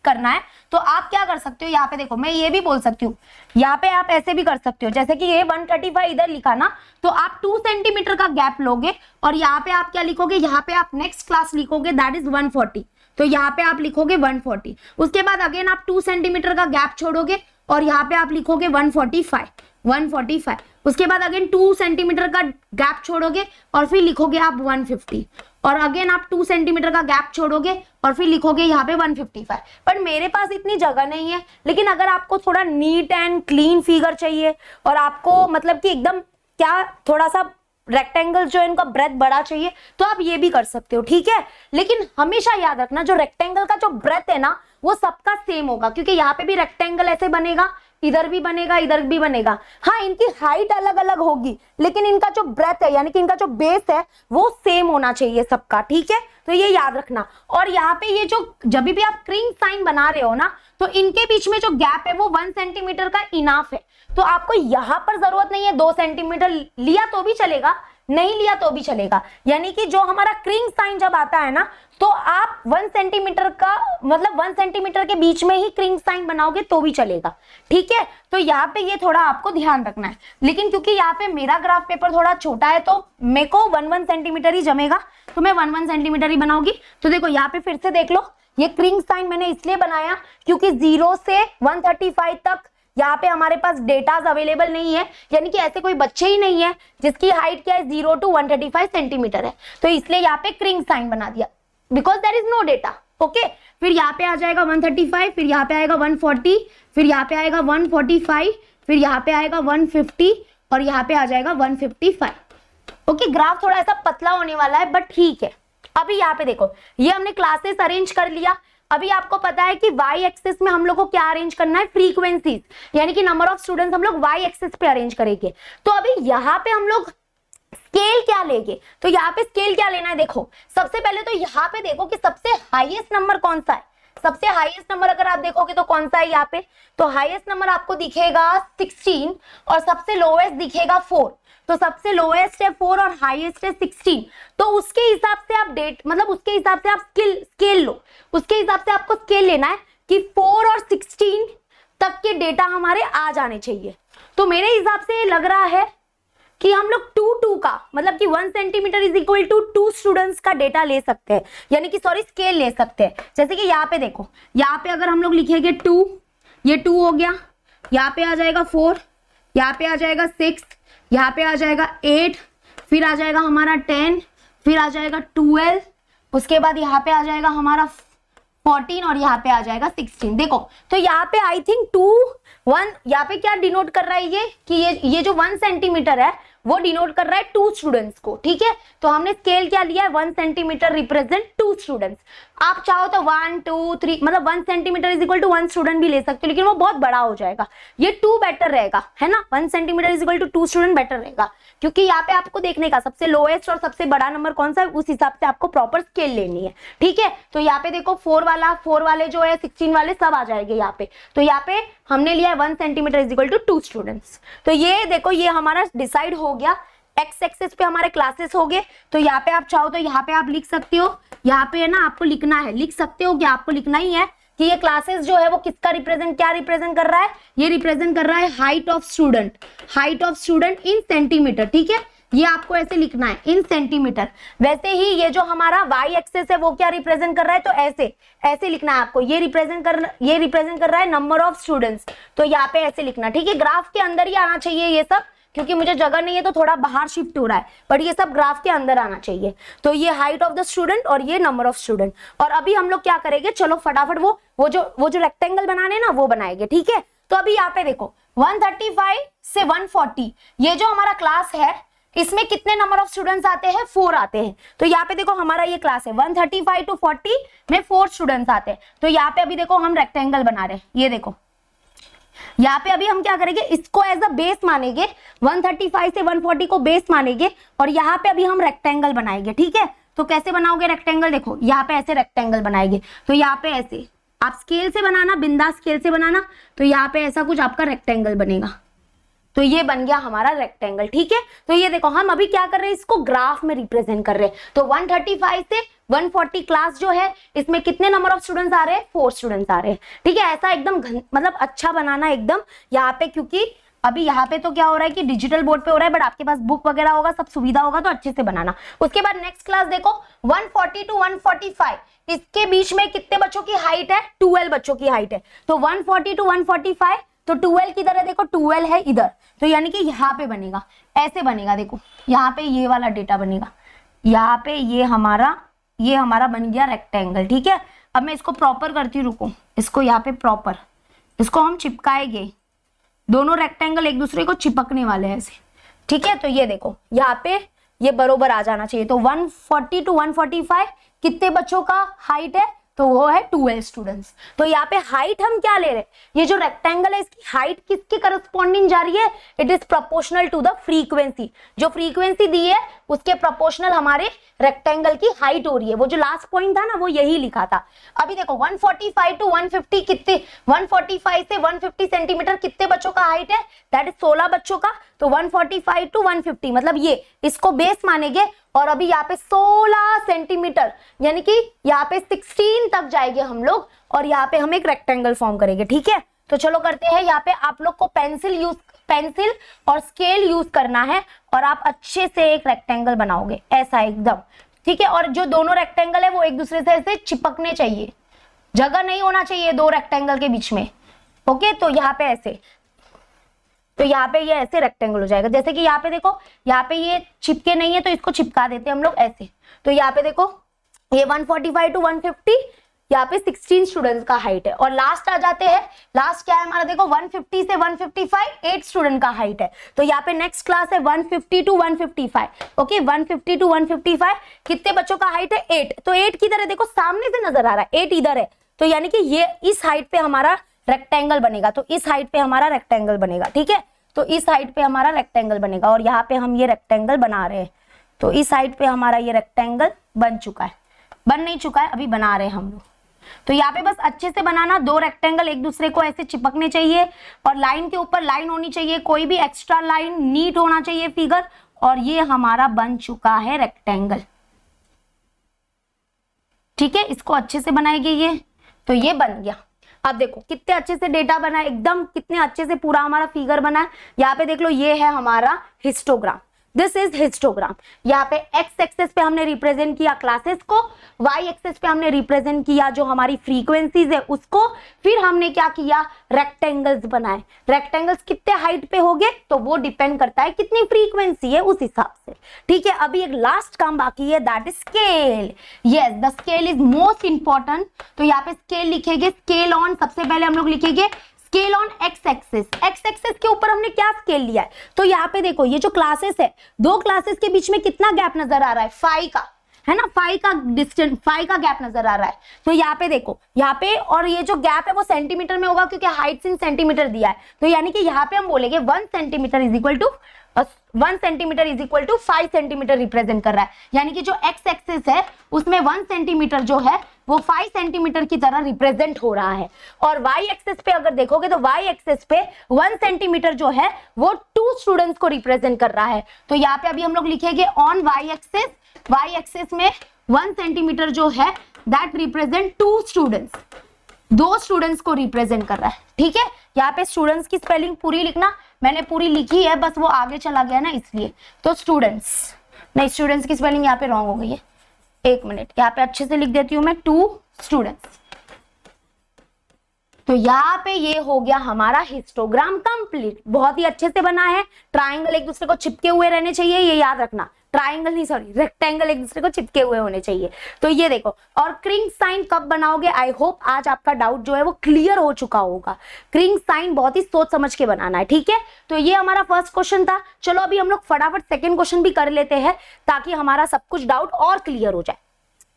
करना है तो आप क्या कर सकते हो, यहाँ पे देखो मैं ये भी बोल सकती हूँ, यहाँ पे आप ऐसे भी कर सकते हो, जैसे कि ये 135 इधर लिखा ना, तो आप 2 सेंटीमीटर का गैप लोगे और यहाँ पे आप क्या लिखोगे, यहाँ पे आप नेक्स्ट क्लास लिखोगे दैट इज 140। तो यहाँ पे आप लिखोगे 140। उसके बाद अगेन आप 2 सेंटीमीटर का गैप छोड़ोगे और यहाँ पे आप लिखोगे 145। उसके बाद अगेन 2 सेंटीमीटर का गैप छोड़ोगे और फिर लिखोगे आप 150 और अगेन आप 2 सेंटीमीटर का गैप छोड़ोगे और फिर लिखोगे यहाँ पे 155। पर मेरे पास इतनी जगह नहीं है, लेकिन अगर आपको थोड़ा नीट एंड क्लीन फिगर चाहिए और आपको मतलब कि एकदम क्या थोड़ा सा रेक्टेंगल जो है इनका ब्रेथ बड़ा चाहिए तो आप ये भी कर सकते हो, ठीक है। लेकिन हमेशा याद रखना जो रेक्टेंगल का जो ब्रेथ है ना वो सबका सेम होगा, क्योंकि यहाँ पे भी रेक्टेंगल ऐसे बनेगा, इधर भी बनेगा, इधर भी बनेगा। हाँ, इनकी हाइट अलग अलग होगी लेकिन इनका जो ब्रेथ है यानी कि इनका जो बेस है वो सेम होना चाहिए सबका, ठीक है। तो ये याद रखना। और यहाँ पे ये जो जब भी आप क्रिंग साइन बना रहे हो ना तो इनके बीच में जो गैप है वो 1 सेंटीमीटर का इनाफ है। तो आपको यहाँ पर जरूरत नहीं है 2 सेंटीमीटर लिया तो भी चलेगा, नहीं लिया तो भी चलेगा। यानी कि जो हमारा क्रिंग साइन जब आता है ना तो आप 1 सेंटीमीटर का मतलब 1 सेंटीमीटर के बीच में ही क्रिंग साइन बनाओगे तो भी चलेगा, ठीक है। तो यहाँ पे ये थोड़ा आपको ध्यान रखना है। लेकिन क्योंकि यहाँ पे मेरा ग्राफ पेपर थोड़ा छोटा है तो मेरे को 1 सेंटीमीटर ही जमेगा, तो मैं 1 सेंटीमीटर ही बनाऊंगी। तो देखो यहाँ पे फिर से देख लो, ये क्रिंग साइन मैंने इसलिए बनाया क्योंकि 0 से 135 तक यहाँ पे हमारे पास डेटाज अवेलेबल नहीं है, यानी कि ऐसे कोई बच्चे ही नहीं है जिसकी हाइट क्या है 0 to 135 सेंटीमीटर है। तो इसलिए यहाँ पे क्रिंग साइन बना दिया because there is no data, okay. फिर यहाँ पे आ जाएगा 135, फिर यहाँ पे आएगा 140, फिर यहाँ पे आएगा 145, फिर यहाँ पे आएगा 150 और यहाँ पे आ जाएगा 155। ओके, ग्राफ थोड़ा ऐसा पतला होने वाला है बट ठीक है। अभी यहाँ पे देखो, ये हमने क्लासेस अरेंज कर लिया। अभी आपको पता है कि y एक्सिस में हम लोग को क्या अरेंज करना है, फ्रीक्वेंसीज, यानी कि नंबर ऑफ स्टूडेंट्स हम लोग y एक्सिस पे अरेंज करेंगे। तो अभी यहाँ पे हम लोग स्केल क्या लेंगे, तो यहाँ पे स्केल क्या लेना है, देखो सबसे पहले तो यहाँ पे देखो कि सबसे हाईएस्ट नंबर कौन सा है। सबसे हाईएस्ट नंबर अगर आप देखोगे तो कौन सा है यहाँ पे, तो हाईएस्ट नंबर आपको दिखेगा 16 और सबसे लोएस्ट दिखेगा 4। तो सबसे लोएस्ट है 4 और हाईएस्ट है 16। तो उसके हिसाब से आप डेट मतलब उसके हिसाब से आप स्केल लो, उसके हिसाब से आपको स्केल लेना है कि 4 और 16 तक के डेटा हमारे आ जाने चाहिए। तो मेरे हिसाब से ये लग रहा है कि हम लोग 2 का मतलब कि 1 centimetre is equal to 2 students का डेटा ले सकते हैं, यानी कि सॉरी स्केल ले सकते हैं। जैसे कि यहाँ पे देखो, यहाँ पे अगर हम लोग लिखेंगे 2, ये 2 हो गया, यहाँ पे आ जाएगा 4, यहाँ पे आ जाएगा 6, यहाँ पे आ जाएगा 8, फिर आ जाएगा हमारा 10, फिर आ जाएगा 12, उसके बाद यहाँ पे आ जाएगा हमारा 14 और यहाँ पे आ जाएगा 16। देखो तो यहाँ पे आई थिंक 2 1 यहाँ पे क्या डिनोट कर रहा है ये कि ये जो 1 सेंटीमीटर है वो डिनोट कर रहा है 2 स्टूडेंट्स को, ठीक है। तो हमने स्केल क्या लिया है, 1 सेंटीमीटर रिप्रेजेंट 2 स्टूडेंट्स। आप चाहो तो 1 2 3 मतलब 1 centimetre is equal to 1 student भी ले सकते हो, लेकिन वो बहुत बड़ा हो जाएगा। ये 2 बेटर रहेगा, है ना। 1 centimetre is equal to 2 student better रहेगा, क्योंकि यहाँ पे आपको देखने का सबसे लोएस्ट और सबसे बड़ा नंबर कौन सा है उस हिसाब से आपको प्रॉपर स्केल लेनी है, ठीक है। तो यहाँ पे देखो 4 वाले जो है 16 वाले सब आ जाएंगे यहाँ पे। तो यहाँ पे हमने लिया है 1 centimetre is equal to 2 students. तो ये देखो ये हमारा डिसाइड हो गया। एक्स एक्सिस पे हमारे क्लासेस हो गए। तो यहाँ पे आप चाहो तो यहाँ पे आप लिख सकते हो, यहाँ पे है ना आपको लिखना है, लिख सकते हो कि आपको लिखना ही है कि ये क्लासेस जो है वो किसका क्या रिप्रेजेंट कर रहा है, ये रिप्रेजेंट कर रहा है height of student in centimetre, ठीक है। ये आपको ऐसे लिखना है इन सेंटीमीटर। वैसे ही ये जो हमारा वाई एक्सिस है वो क्या रिप्रेजेंट कर रहा है, तो ऐसे लिखना है आपको, ये रिप्रेजेंट कर रहा है नंबर ऑफ स्टूडेंट्स। तो यहाँ पे ऐसे लिखना, ठीक है। ग्राफ के अंदर ही आना चाहिए ये सब, क्योंकि मुझे जगह नहीं है तो थोड़ा बाहर शिफ्ट हो रहा है, बट ये सब ग्राफ के अंदर आना चाहिए। तो ये हाइट ऑफ द स्टूडेंट और ये नंबर ऑफ स्टूडेंट। और अभी हम लोग क्या करेंगे, चलो फटाफट वो जो रेक्टेंगल बनाने ना वो बनाएंगे, ठीक है। तो अभी यहाँ पे देखो 135 से 140 ये जो हमारा क्लास है इसमें कितने नंबर ऑफ स्टूडेंट्स आते हैं, 4 आते हैं। तो यहाँ पे देखो हमारा ये क्लास है 135 to 40 में 4 स्टूडेंट्स आते हैं। तो यहाँ पे अभी देखो हम रेक्टेंगल बना रहे हैं, ये देखो यहाँ पे अभी हम क्या करेंगे, इसको एज अ बेस मानेंगे, 135 से 140 को बेस मानेंगे और यहाँ पे अभी हम रेक्टेंगल बनाएंगे, ठीक है। तो कैसे बनाओगे रेक्टेंगल, देखो यहाँ पे ऐसे रेक्टेंगल बनाएंगे। तो यहाँ पे ऐसे आप स्केल से बनाना, बिंदास स्केल से बनाना। तो यहाँ पे ऐसा कुछ आपका रेक्टेंगल बनेगा। तो ये बन गया हमारा रेक्टेंगल, ठीक है। तो ये देखो हम अभी क्या कर रहे हैं, इसको ग्राफ में रिप्रेजेंट कर रहे हैं। तो 135 से 140 क्लास जो है इसमें कितने नंबर ऑफ स्टूडेंट्स आ रहे हैं, 4 स्टूडेंट्स आ रहे हैं, ठीक है। ऐसा एकदम मतलब अच्छा बनाना एकदम यहाँ पे, क्योंकि अभी यहाँ पे तो क्या हो रहा है कि डिजिटल बोर्ड पे हो रहा है, बट आपके पास बुक वगैरह होगा, सब सुविधा होगा, तो अच्छे से बनाना। उसके बाद नेक्स्ट क्लास देखो 140 to 145, इसके बीच में कितने बच्चों की हाइट है? 12 बच्चों की हाइट है। तो 140 to 145, तो 12 किधर है? देखो 12 है इधर, तो यानी कि यहाँ पे बनेगा, ऐसे बनेगा। देखो यहाँ पे ये वाला डेटा बनेगा, यहाँ पे ये हमारा बन गया रेक्टेंगल। ठीक है, अब मैं इसको प्रॉपर करती हूँ, रुको, इसको यहाँ पे प्रॉपर, इसको हम चिपकाएंगे, दोनों रेक्टेंगल एक दूसरे को चिपकने वाले हैं ऐसे। ठीक है, तो ये देखो यहाँ पे ये बरोबर आ जाना चाहिए। तो 140 to 145 कितने बच्चों का हाइट है? तो वो है 12 स्टूडेंट्स। तो यहाँ पे हाइट हम क्या ले रहे हैं? ये जो रेक्टेंगल है इसकी हाइट किसके करस्पॉन्डिंग जा रही है? It is proportional to the frequency. जो फ्रीक्वेंसी दी है उसके प्रोपोर्शनल हमारे रेक्टेंगल की हाइट हो रही है। वो जो लास्ट पॉइंट था ना वो यही लिखा था। अभी देखो 145 to 150 कितने, 145 से 150 सेंटीमीटर कितने बच्चों का हाइट है? दैट इज 16 बच्चों का। तो 145 to 150 मतलब ये इसको बेस मानेंगे, और अभी यहाँ पे 16 सेंटीमीटर यानी कि यहाँ पे 16 तक जाएंगे हम लोग, और यहाँ पे हम एक रेक्टेंगल फॉर्म करेंगे। ठीक है, तो चलो करते हैं। यहाँ पे आप लोग को पेंसिल और स्केल यूज करना है, और आप अच्छे से एक रेक्टेंगल बनाओगे ऐसा एकदम। ठीक है, और जो दोनों रेक्टेंगल है वो एक दूसरे से ऐसे चिपकने चाहिए, जगह नहीं होना चाहिए दो रेक्टेंगल के बीच में। ओके, तो यहाँ पे ऐसे, तो यहाँ पे ये ऐसे रेक्टेंगल हो जाएगा। जैसे कि यहाँ पे देखो, यहाँ पे ये चिपके नहीं है तो इसको चिपका देते हैं हम लोग ऐसे। तो यहाँ पे देखो ये 145 to 150, यहाँ पे 16 स्टूडेंट्स का हाइट है। और लास्ट आ जाते हैं, लास्ट क्या है हमारा? देखो 150 से 155 8 स्टूडेंट का हाइट है। तो यहाँ पे नेक्स्ट क्लास है 150 to 155। ओके, 150 to 155 कितने बच्चों का हाइट है? 8। तो 8 किधर है? देखो सामने से नजर आ रहा है, 8 इधर है। तो यानी कि ये इस हाइट पे हमारा रेक्टेंगल बनेगा। तो इस हाइट पे हमारा रेक्टेंगल बनेगा। ठीक है, तो इस हाइट पे हमारा रेक्टेंगल बनेगा, और यहाँ पे हम ये रेक्टेंगल बना रहे हैं। तो इस हाइट पे हमारा ये रेक्टेंगल बन चुका है, बन नहीं चुका है, अभी बना रहे हैं हम लोग। तो यहाँ पे बस अच्छे से बनाना, दो रेक्टेंगल एक दूसरे को ऐसे चिपकने चाहिए, और लाइन के ऊपर लाइन होनी चाहिए, कोई भी एक्स्ट्रा लाइन, नीट होना चाहिए फिगर। और ये हमारा बन चुका है रेक्टेंगल। ठीक है, इसको अच्छे से बनाएंगे ये, तो ये बन गया। अब देखो कितने अच्छे से डेटा बना है एकदम, कितने अच्छे से पूरा हमारा फिगर बना है। यहाँ पे देख लो, ये है हमारा हिस्टोग्राम, दिस इज हिस्टोग्राम। यहाँ पे एक्स एक्सेस पे हमने रिप्रेजेंट किया क्लासेस को, वाई एक्सेस पे हमने रिप्रेजेंट किया जो हमारी फ्रीक्वेंसीज है उसको, फिर हमने क्या किया? रेक्टेंगल्स बनाए। रेक्टेंगल्स कितने हाइट पे होंगे तो वो डिपेंड करता है कितनी फ्रीक्वेंसी है उस हिसाब से। ठीक है, अभी एक लास्ट काम बाकी है, that is scale. Yes, the scale is most important. तो यहाँ पे स्केल लिखेंगे, स्केल ऑन, सबसे पहले हम लोग लिखेंगे scale on x axis. X axis के ऊपर हमने क्या स्केल लिया है? तो यहाँ पे देखो, ये जो क्लासेस है, दो क्लासेस के बीच में कितना गैप नजर आ रहा है? 5 का, है ना, 5 का डिस्टेंस, 5 का गैप नजर आ रहा है। तो यहाँ पे देखो, यहाँ पे, और ये जो गैप है वो सेंटीमीटर में होगा क्योंकि हाइट इन सेंटीमीटर दिया है। तो यानी कि यहाँ पे हम बोलेंगे 1 centimetre is equal to 1 centimetre is equal to 5 centimetre represent कर रहा है। यानी कि जो एक्स एक्सिस है उसमें 1 सेंटीमीटर जो है वो 5 सेंटीमीटर की तरह रिप्रेजेंट हो रहा है। और वाई एक्सिस पे अगर देखोगे तो वाई एक्सिस पे 1 सेंटीमीटर जो है वो 2 स्टूडेंट्स को रिप्रेजेंट कर रहा है। तो यहाँ पे अभी हम लोग लिखेंगे ऑन वाई एक्सिस में 1 सेंटीमीटर जो है दैट रिप्रेजेंट 2 स्टूडेंट्स, 2 स्टूडेंट्स को रिप्रेजेंट कर रहा है। ठीक है, यहाँ पे स्टूडेंट्स की स्पेलिंग पूरी लिखना, मैंने पूरी लिखी है, बस वो आगे चला गया ना इसलिए। तो स्टूडेंट्स नहीं, स्टूडेंट्स की स्पेलिंग यहाँ पे रॉन्ग हो गई है, एक मिनट, यहाँ पे अच्छे से लिख देती हूँ मैं, 2 स्टूडेंट्स। तो यहाँ पे ये हो गया हमारा हिस्टोग्राम कंप्लीट। बहुत ही अच्छे से बना है। ट्राइंगल एक दूसरे को चिपके हुए रहने चाहिए, ये याद रखना। ट्राइंगल नहीं, सॉरी, रेक्टेंगल एक दूसरे को चिपके हुए होने चाहिए। तो ये देखो, और क्रिंग साइन कब बनाओगे? आई होप आज आपका डाउट जो है वो क्लियर हो चुका होगा। क्रिंग साइन बहुत ही सोच समझ के बनाना है। ठीक है, तो ये हमारा फर्स्ट क्वेश्चन था। चलो अभी हम लोग फटाफट सेकेंड क्वेश्चन भी कर लेते हैं ताकि हमारा सब कुछ डाउट और क्लियर हो जाए।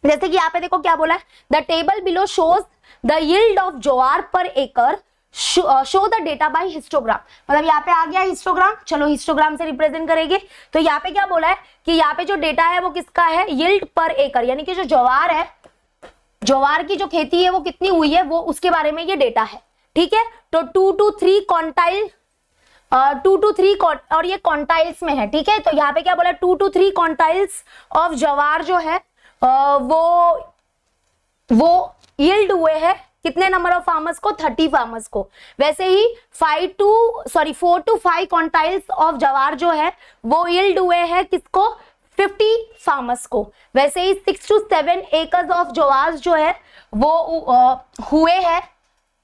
जैसे कि यहाँ पे देखो क्या बोला है, the table below shows the yield of jowar per acre, show the data by histogram. मतलब यहाँ पे आ गया हिस्टोग्राम, चलो हिस्टोग्राम से रिप्रेजेंट करेंगे। तो यहाँ पे क्या बोला है कि यहाँ पे जो डेटा है वो किसका है? यील्ड पर एकड़, यानी कि जो ज्वार है, ज्वार की जो खेती है वो कितनी हुई है वो उसके बारे में ये डेटा है। ठीक है, तो 2 to 3 क्वांटाइल, 2 to 3 और ये क्वांटाइल्स में है। ठीक है, तो यहाँ पे क्या बोला, 2 to 3 क्वांटाइल्स ऑफ ज्वार जो है वो यील्ड हुए हैं कितने नंबर ऑफ फार्मर्स को? 30 फार्मर्स को। वैसे ही 4 to 5 क्वांटाइल्स ऑफ जवार जो है वो यील्ड हुए हैं किसको? 50 फार्मर्स को। वैसे ही 6 to 7 एकर्स ऑफ जवार जो है वो हुए हैं,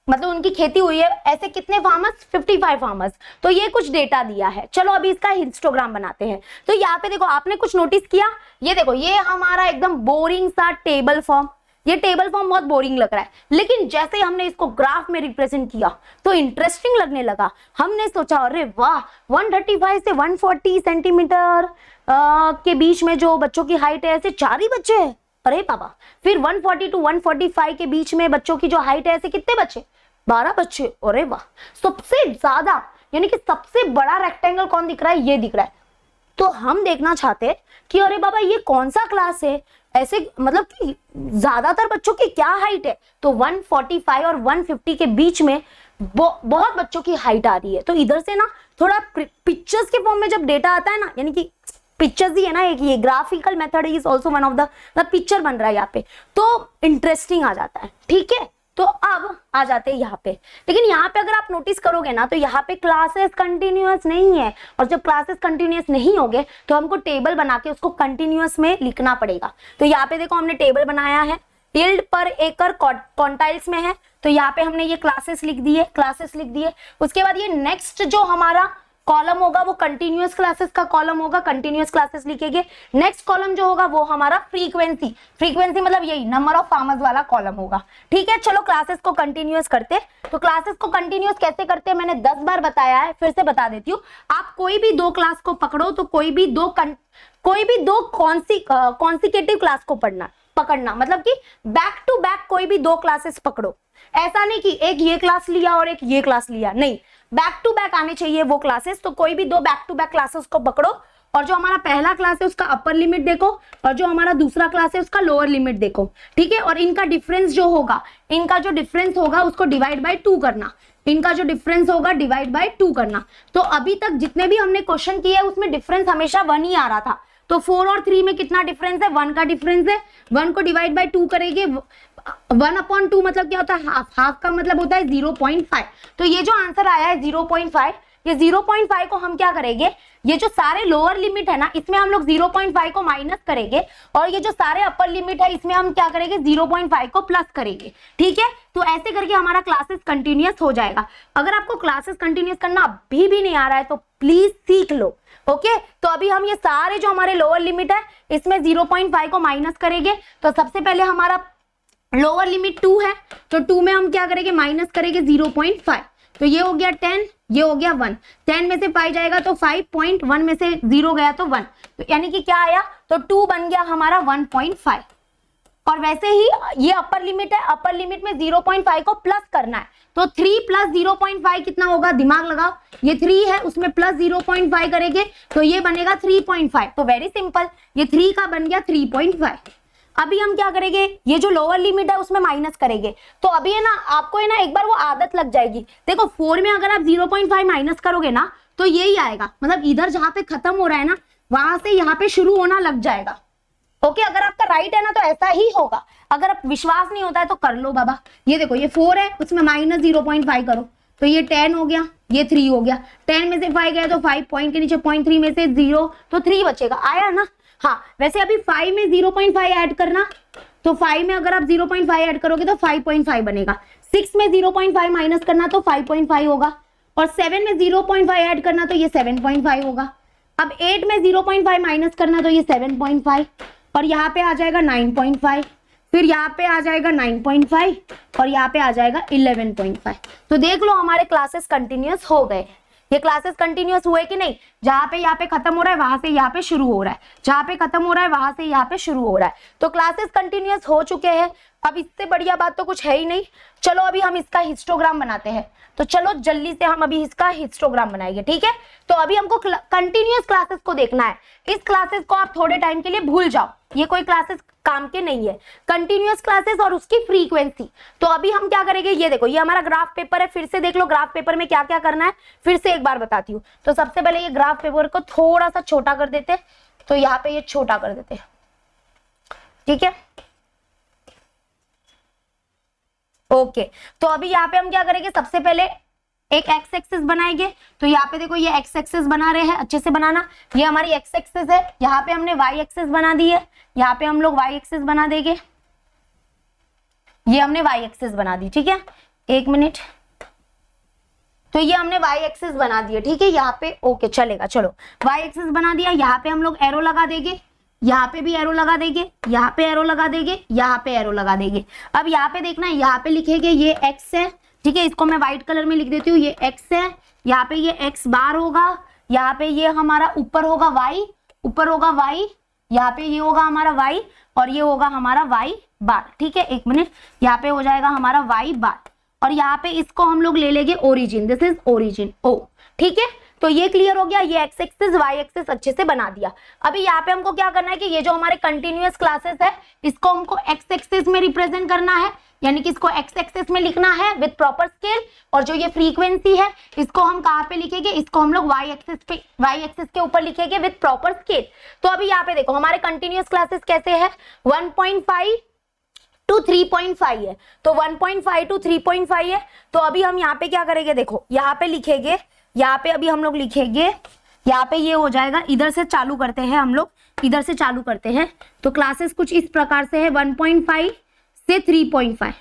मतलब उनकी खेती हुई है, ऐसे कितने फार्मर्स? 55 फार्मर्स। तो ये कुछ डेटा दिया है। चलो अभी इसका हिस्टोग्राम बनाते हैं। तो यहाँ पे देखो, आपने कुछ नोटिस किया? ये देखो, ये हमारा एकदम बोरिंग सा टेबल फॉर्म, ये टेबल फॉर्म बहुत बोरिंग लग रहा है, लेकिन जैसे ही हमने इसको ग्राफ में रिप्रेजेंट किया तो इंटरेस्टिंग लगने लगा। हमने सोचा अरे वाह, 135 से 140 सेंटीमीटर के बीच में जो बच्चों की हाइट है, ऐसे 4 ही बच्चे हैं। अरे बाबा, फिर 140 to 145 के बीच में बच्चों की जो हाइट है, ऐसे कितने बच्चे? 12 बच्चे। अरे वाह, सबसे ज्यादा यानी कि सबसे बड़ा रेक्टेंगल कौन दिख रहा है? ये दिख रहा है। तो हम देखना चाहते हैं कि अरे बाबा ये कौन सा क्लास है, ऐसे मतलब कि ज्यादातर बच्चों की क्या हाइट है? तो 145 और 150 के बीच में बहुत बच्चों की हाइट आ रही है। तो इधर से ना थोड़ा पिक्चर्स के फॉर्म में जब डेटा आता है ना, यानी कि पिक्चर्स ही है ना, एक ये graphical method is also one of the picture बन रहा है यहाँ पे, तो इंटरेस्टिंग आ जाता है। ठीक है, तो अब आ जाते हैं यहाँ पे। लेकिन यहाँ पे अगर आप नोटिस करोगे ना, तो यहाँ पे क्लासेस कंटिन्यूअस नहीं है, और जब क्लासेस कंटिन्यूअस नहीं होंगे तो हमको टेबल बना के उसको कंटिन्यूअस में लिखना पड़ेगा। तो यहाँ पे देखो, हमने टेबल बनाया है, यील्ड पर एकड़ क्वांटाइल्स में है। तो यहाँ पे हमने ये क्लासेस लिख दिए। उसके बाद ये नेक्स्ट जो हमारा कॉलम होगा वो कंटिन्यूअस क्लासेस का कॉलम होगा, कंटिन्यूअस क्लासेस लिखेंगे। नेक्स्ट कॉलम जो होगा वो हमारा फ्रीक्वेंसी मतलब यही नंबर ऑफ फार्मर्स वाला कॉलम होगा। ठीक है, चलो क्लासेस को कंटिन्यूअस करते। तो क्लासेस को कंटिन्यूअस कैसे करते हैं मैंने 10 बार बताया है, फिर से बता देती हूँ। आप कोई भी 2 क्लास को पकड़ो, तो कोई भी दो कॉन्सिक्यूटिव क्लास को पकड़ना, मतलब कि बैक टू बैक कोई भी 2 क्लासेस पकड़ो। ऐसा नहीं कि एक ये क्लास लिया और एक ये क्लास लिया, नहीं, बैक टू बैक आने चाहिए वो क्लासेस। तो कोई भी 2 बैक टू बैक क्लासेस को पकड़ो, और जो हमारा पहला क्लास है उसका अपर लिमिट देखो, और जो हमारा दूसरा क्लास है उसका लोअर लिमिट देखो। ठीक है, और इनका डिफरेंस होगा उसको डिवाइड बाय 2 करना। तो अभी तक जितने भी हमने क्वेश्चन किए उसमें डिफरेंस हमेशा 1 ही आ रहा था। तो 4 और 3 में कितना डिफरेंस है? 1 का डिफरेंस है। 1 को डिवाइड बाय 2 करेंगे, 1/2 मतलब क्या होता है? हाफ का मतलब होता है 0.5। तो ये जो आंसर आया है 0.5, ये 0.5 को हम क्या करेंगे, ये जो सारे लोअर लिमिट है ना, इसमें हम लोग 0.5 को माइनस करेंगे, और ये जो सारे अपर लिमिट है इसमें हम क्या करेंगे, 0.5 को प्लस करेंगे। ठीक है, तो ऐसे करके हमारा क्लासेस कंटिन्यूअस हो जाएगा। अगर आपको क्लासेस कंटिन्यूअस करना अभी भी नहीं आ रहा है तो प्लीज सीख लो। ओके, तो अभी हम ये सारे जो हमारे लोअर लिमिट है इसमें 0.5 को माइनस करेंगे। तो सबसे पहले हमारा लोअर लिमिट 2 है, तो 2 में हम क्या करेंगे, माइनस करेंगे 0.5। तो ये हो गया 10, ये हो गया 1। 10 में से 5 जाएगा तो 5.1 में से 0 गया तो 1, तो यानी कि क्या आया, तो 2 बन गया हमारा 1.5। और वैसे ही ये अपर लिमिट है, अपर लिमिट में 0.5 को प्लस करना है। तो 3 प्लस 0.5 कितना होगा, दिमाग लगाओ, ये 3 है उसमें प्लस 0.5 करेंगे तो ये बनेगा 3.5। तो वेरी सिंपल, ये 3 का बन गया 3.5। अभी हम क्या करेंगे, ये जो लोअर लिमिट है उसमें माइनस करेंगे। तो अभी है ना, आपको है ना एक बार वो आदत लग जाएगी। देखो 4 में अगर आप 0.5 माइनस करोगे ना तो यही आएगा, मतलब इधर जहां पे खत्म हो रहा है ना वहां से यहाँ पे शुरू होना लग जाएगा। ओके, अगर आपका राइट है ना तो ऐसा ही होगा। अगर आप विश्वास नहीं होता है तो कर लो बाबा। ये देखो, ये 4 है उसमें माइनस 0.5 करो तो ये 10 हो गया, ये 3 हो गया। 10 में से 5 गया तो 5, पॉइंट के नीचे 0.3 में से 0 तो 3 बचेगा, आया ना। हाँ, वैसे अभी 5 में 0.5 ऐड करना, तो 5 में अगर आप 0.5 ऐड करोगे तो 5.5 बनेगा। 6 में 0.5 माइनस करना तो 5.5 होगा, और 7 में 0.5 ऐड करना तो ये 7.5 होगा। अब 8 में 0.5 माइनस करना तो ये 7.5, और यहाँ पे आ जाएगा 9.5, फिर यहाँ पे आ जाएगा 9.5, और यहाँ पे आ जाएगा 11.5। तो देख लो हमारे क्लासेस कंटिन्यूअस हो गए। ये क्लासेस कंटिन्यूअस हुए कि नहीं, जहां पे यहाँ पे खत्म हो रहा है वहां से यहाँ पे शुरू हो रहा है, जहां पे खत्म हो रहा है वहां से यहाँ पे शुरू हो रहा है। तो क्लासेस कंटिन्यूअस हो चुके हैं। अब इससे बढ़िया बात तो कुछ है ही नहीं। चलो अभी हम इसका हिस्टोग्राम बनाते हैं। तो चलो जल्दी से हम अभी इसका हिस्टोग्राम बनाएंगे। ठीक है, तो अभी हमको कंटिन्यूअस क्लासेस को देखना है। इस क्लासेस को आप थोड़े टाइम के लिए भूल जाओ, ये कोई क्लासेस काम के नहीं है। कंटिन्यूअस क्लासेस और उसकी फ्रीक्वेंसी। तो अभी हम क्या करेंगे, ये देखो, ये हमारा ग्राफ पेपर है। फिर से देख लो ग्राफ पेपर में क्या क्या करना है, फिर से एक बार बताती हूँ। तो सबसे पहले ये ग्राफ पेपर को थोड़ा सा छोटा कर देते, तो यहाँ पे ये छोटा कर देते। ठीक है, ओके तो अभी यहाँ पे हम क्या करेंगे, सबसे पहले एक एक्स एक्सिस बनाएंगे। तो यहाँ पे देखो ये एक्स एक्सिस बना रहे हैं, अच्छे से बनाना। ये हमारी एक्स एक्सिस है, यहाँ पे हमने वाई एक्सिस बना दी है, यहाँ पे हम लोग वाई एक्सिस बना देंगे। ये हमने वाई एक्सिस बना दी, ठीक है, एक मिनट। तो ये हमने वाई एक्सिस बना दिया, ठीक है, यहाँ पे ओके चलेगा। चलो वाई एक्सिस बना दिया, यहाँ पे हम लोग एरो लगा देंगे, यहाँ पे भी एरो लगा देंगे, यहाँ पे एरो लगा देंगे, यहाँ पे एरो लगा देंगे। अब यहाँ पे देखना, यहाँ पे लिखेंगे ये एक्स है, ठीक है, इसको मैं व्हाइट कलर में लिख देती हूँ, ये एक्स है, यहाँ पे ये एक्स बार होगा, यहाँ पे ये हमारा ऊपर होगा वाई, ऊपर होगा वाई, यहाँ पे ये होगा हमारा वाई और ये होगा हमारा वाई बार, ठीक है, एक मिनट, यहाँ पे हो जाएगा हमारा वाई बार और यहाँ पे इसको हम लोग ले लेंगे origin, this is origin O, ठीक है। तो ये क्लियर हो गया, ये एक्स एक्सिस वाई एक्सिस अच्छे से बना दिया। अभी यहाँ पे हमको क्या करना है कि ये जो हमारे कंटिन्यूअस क्लासेस है इसको हमको एक्स एक्सिस में रिप्रेजेंट करना है, यानी कि इसको एक्स एक्सिस में लिखना है विद प्रॉपर स्केल। और जो ये फ्रीक्वेंसी है इसको हम कहाँ पे लिखेंगे, इसको हम लोग वाई एक्सिस के ऊपर लिखेंगे विद प्रॉपर स्केल। तो अभी यहाँ पे देखो हमारे कंटिन्यूअस क्लासेस कैसे है, 1.5 to 3.5 है, तो 1.5 to 3.5 है। तो अभी हम यहाँ पे क्या करेंगे, देखो यहाँ पे लिखेंगे, यहाँ पे अभी हम लोग लिखेंगे, यहाँ पे ये हो जाएगा, इधर से चालू करते हैं हम लोग, इधर से चालू करते हैं। तो क्लासेस कुछ इस प्रकार से है, 1.5 से 3.5,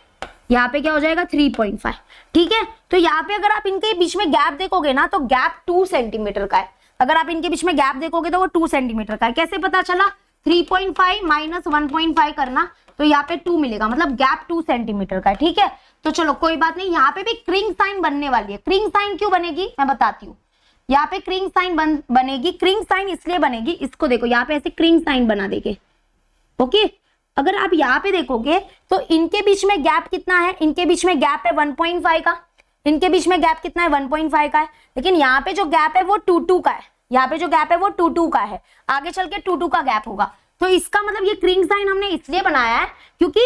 यहाँ पे क्या हो जाएगा 3.5, ठीक है। तो यहाँ पे अगर आप इनके बीच में गैप देखोगे ना तो गैप 2 सेंटीमीटर का है। अगर आप इनके बीच में गैप देखोगे तो वो 2 सेंटीमीटर का है। कैसे पता चला, 3.5 माइनस 1.5 करना तो यहाँ पे 2 मिलेगा, मतलब गैप 2 सेंटीमीटर का है, ठीक है। तो चलो कोई बात नहीं, यहाँ पे भी क्रिंग साइन बनने वाली है। क्रिंग साइन क्यों बनेगी मैं बताती हूँ। यहाँ पे क्रिंग साइन बनेगी, क्रिंग साइन इसलिए बनेगी, इसको देखो यहाँ पे ऐसे क्रिंग साइन बना देंगे, ओके। अगर आप यहाँ पे देखोगे तो इनके बीच में गैप कितना है, इनके बीच में गैप है 1.5 का, इनके बीच में गैप कितना है 1.5 का है, लेकिन यहाँ पे जो गैप है वो 2 का है, यहाँ पे जो गैप है वो 2 का है, आगे चल के 2 का गैप होगा। तो इसका मतलब ये क्रिंग साइन हमने इसलिए बनाया है क्योंकि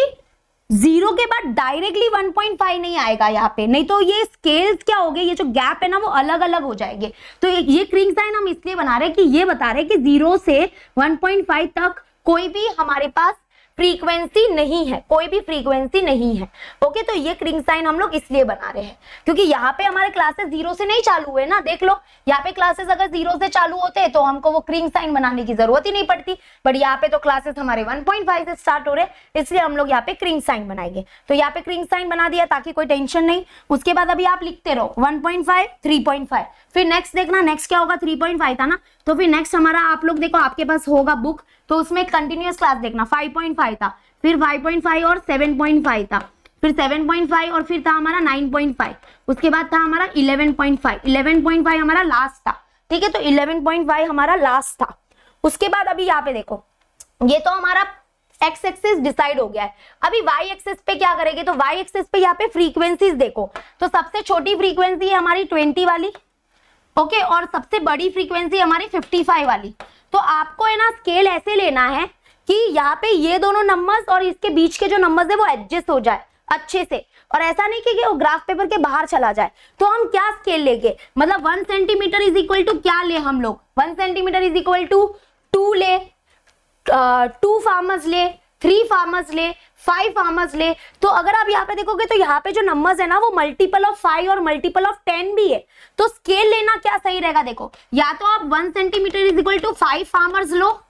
0 के बाद डायरेक्टली 1.5 नहीं आएगा यहाँ पे, नहीं तो ये स्केल्स क्या हो गए, ये जो गैप है ना वो अलग अलग हो जाएंगे। तो ये क्रिंग साइन हम इसलिए बना रहे हैं कि ये बता रहे हैं कि 0 से 1.5 तक कोई भी हमारे पास फ्रीक्वेंसी नहीं है, कोई भी फ्रीक्वेंसी नहीं है, ओके। तो ये क्रिंग साइन हम लोग इसलिए बना रहे हैं क्योंकि यहाँ पे हमारे क्लासेस 0 से नहीं चालू हुए ना, देख लो यहाँ पे क्लासेस अगर 0 से चालू होते तो हमको वो क्रिंग साइन बनाने की जरूरत ही नहीं पड़ती, बट यहाँ पे तो क्लासेस हमारे 1.5 से स्टार्ट हो रहे इसलिए हम लोग यहाँ पे क्रिंग साइन बनाएंगे। तो यहाँ पे क्रिंग साइन बना दिया ताकि कोई टेंशन नहीं। उसके बाद अभी आप लिखते रहो 1.5 3.5, फिर नेक्स्ट देखना, नेक्स्ट क्या होगा 3.5 था ना, तो फिर नेक्स्ट हमारा आप लोग देखो आपके पास होगा बुक, तो उसमें कंटिन्यूअस क्लास देखना 5.5 था, फिर 5.5 और 7.5 था, फिर 7.5 और फिर था हमारा 9.5, उसके बाद था हमारा 11.5 हमारा लास्ट था, ठीक है। तो 11.5 हमारा लास्ट था। उसके बाद अभी यहाँ पे देखो ये तो हमारा एक्स एक्सिस डिसाइड हो गया है। अभी वाई एक्सिस पे क्या करेंगे, तो वाई एक्सिस पे यहाँ पे फ्रीक्वेंसीज देखो, तो सबसे छोटी फ्रीक्वेंसी है हमारी 20 वाली, ओके, और सबसे बड़ी फ्रीक्वेंसी हमारी 55 वाली। तो आपको है ना स्केल ऐसे लेना है कि यहाँ पे ये दोनों नंबर्स और इसके बीच के जो नंबर्स है वो एडजस्ट हो जाए अच्छे से, और ऐसा नहीं कि वो ग्राफ पेपर के बाहर चला जाए। तो हम क्या स्केल लेंगे, मतलब 1 सेंटीमीटर इज इक्वल टू क्या ले हम लोग, 1 सेंटीमीटर इज इक्वल टू 2 ले, 2 फार्मर्स ले, 3 फार्मर्स ले, 5 फार्मर्स ले। तो अगर आप यहाँ पे देखोगे तो यहाँ पे जो नंबर्स है ना वो मल्टीपल ऑफ 5 और मल्टीपल ऑफ 10 भी है। तो स्केल लेना क्या सही रहेगा, देखो या तो आप 1 centimetre is equal to 5 farmers लो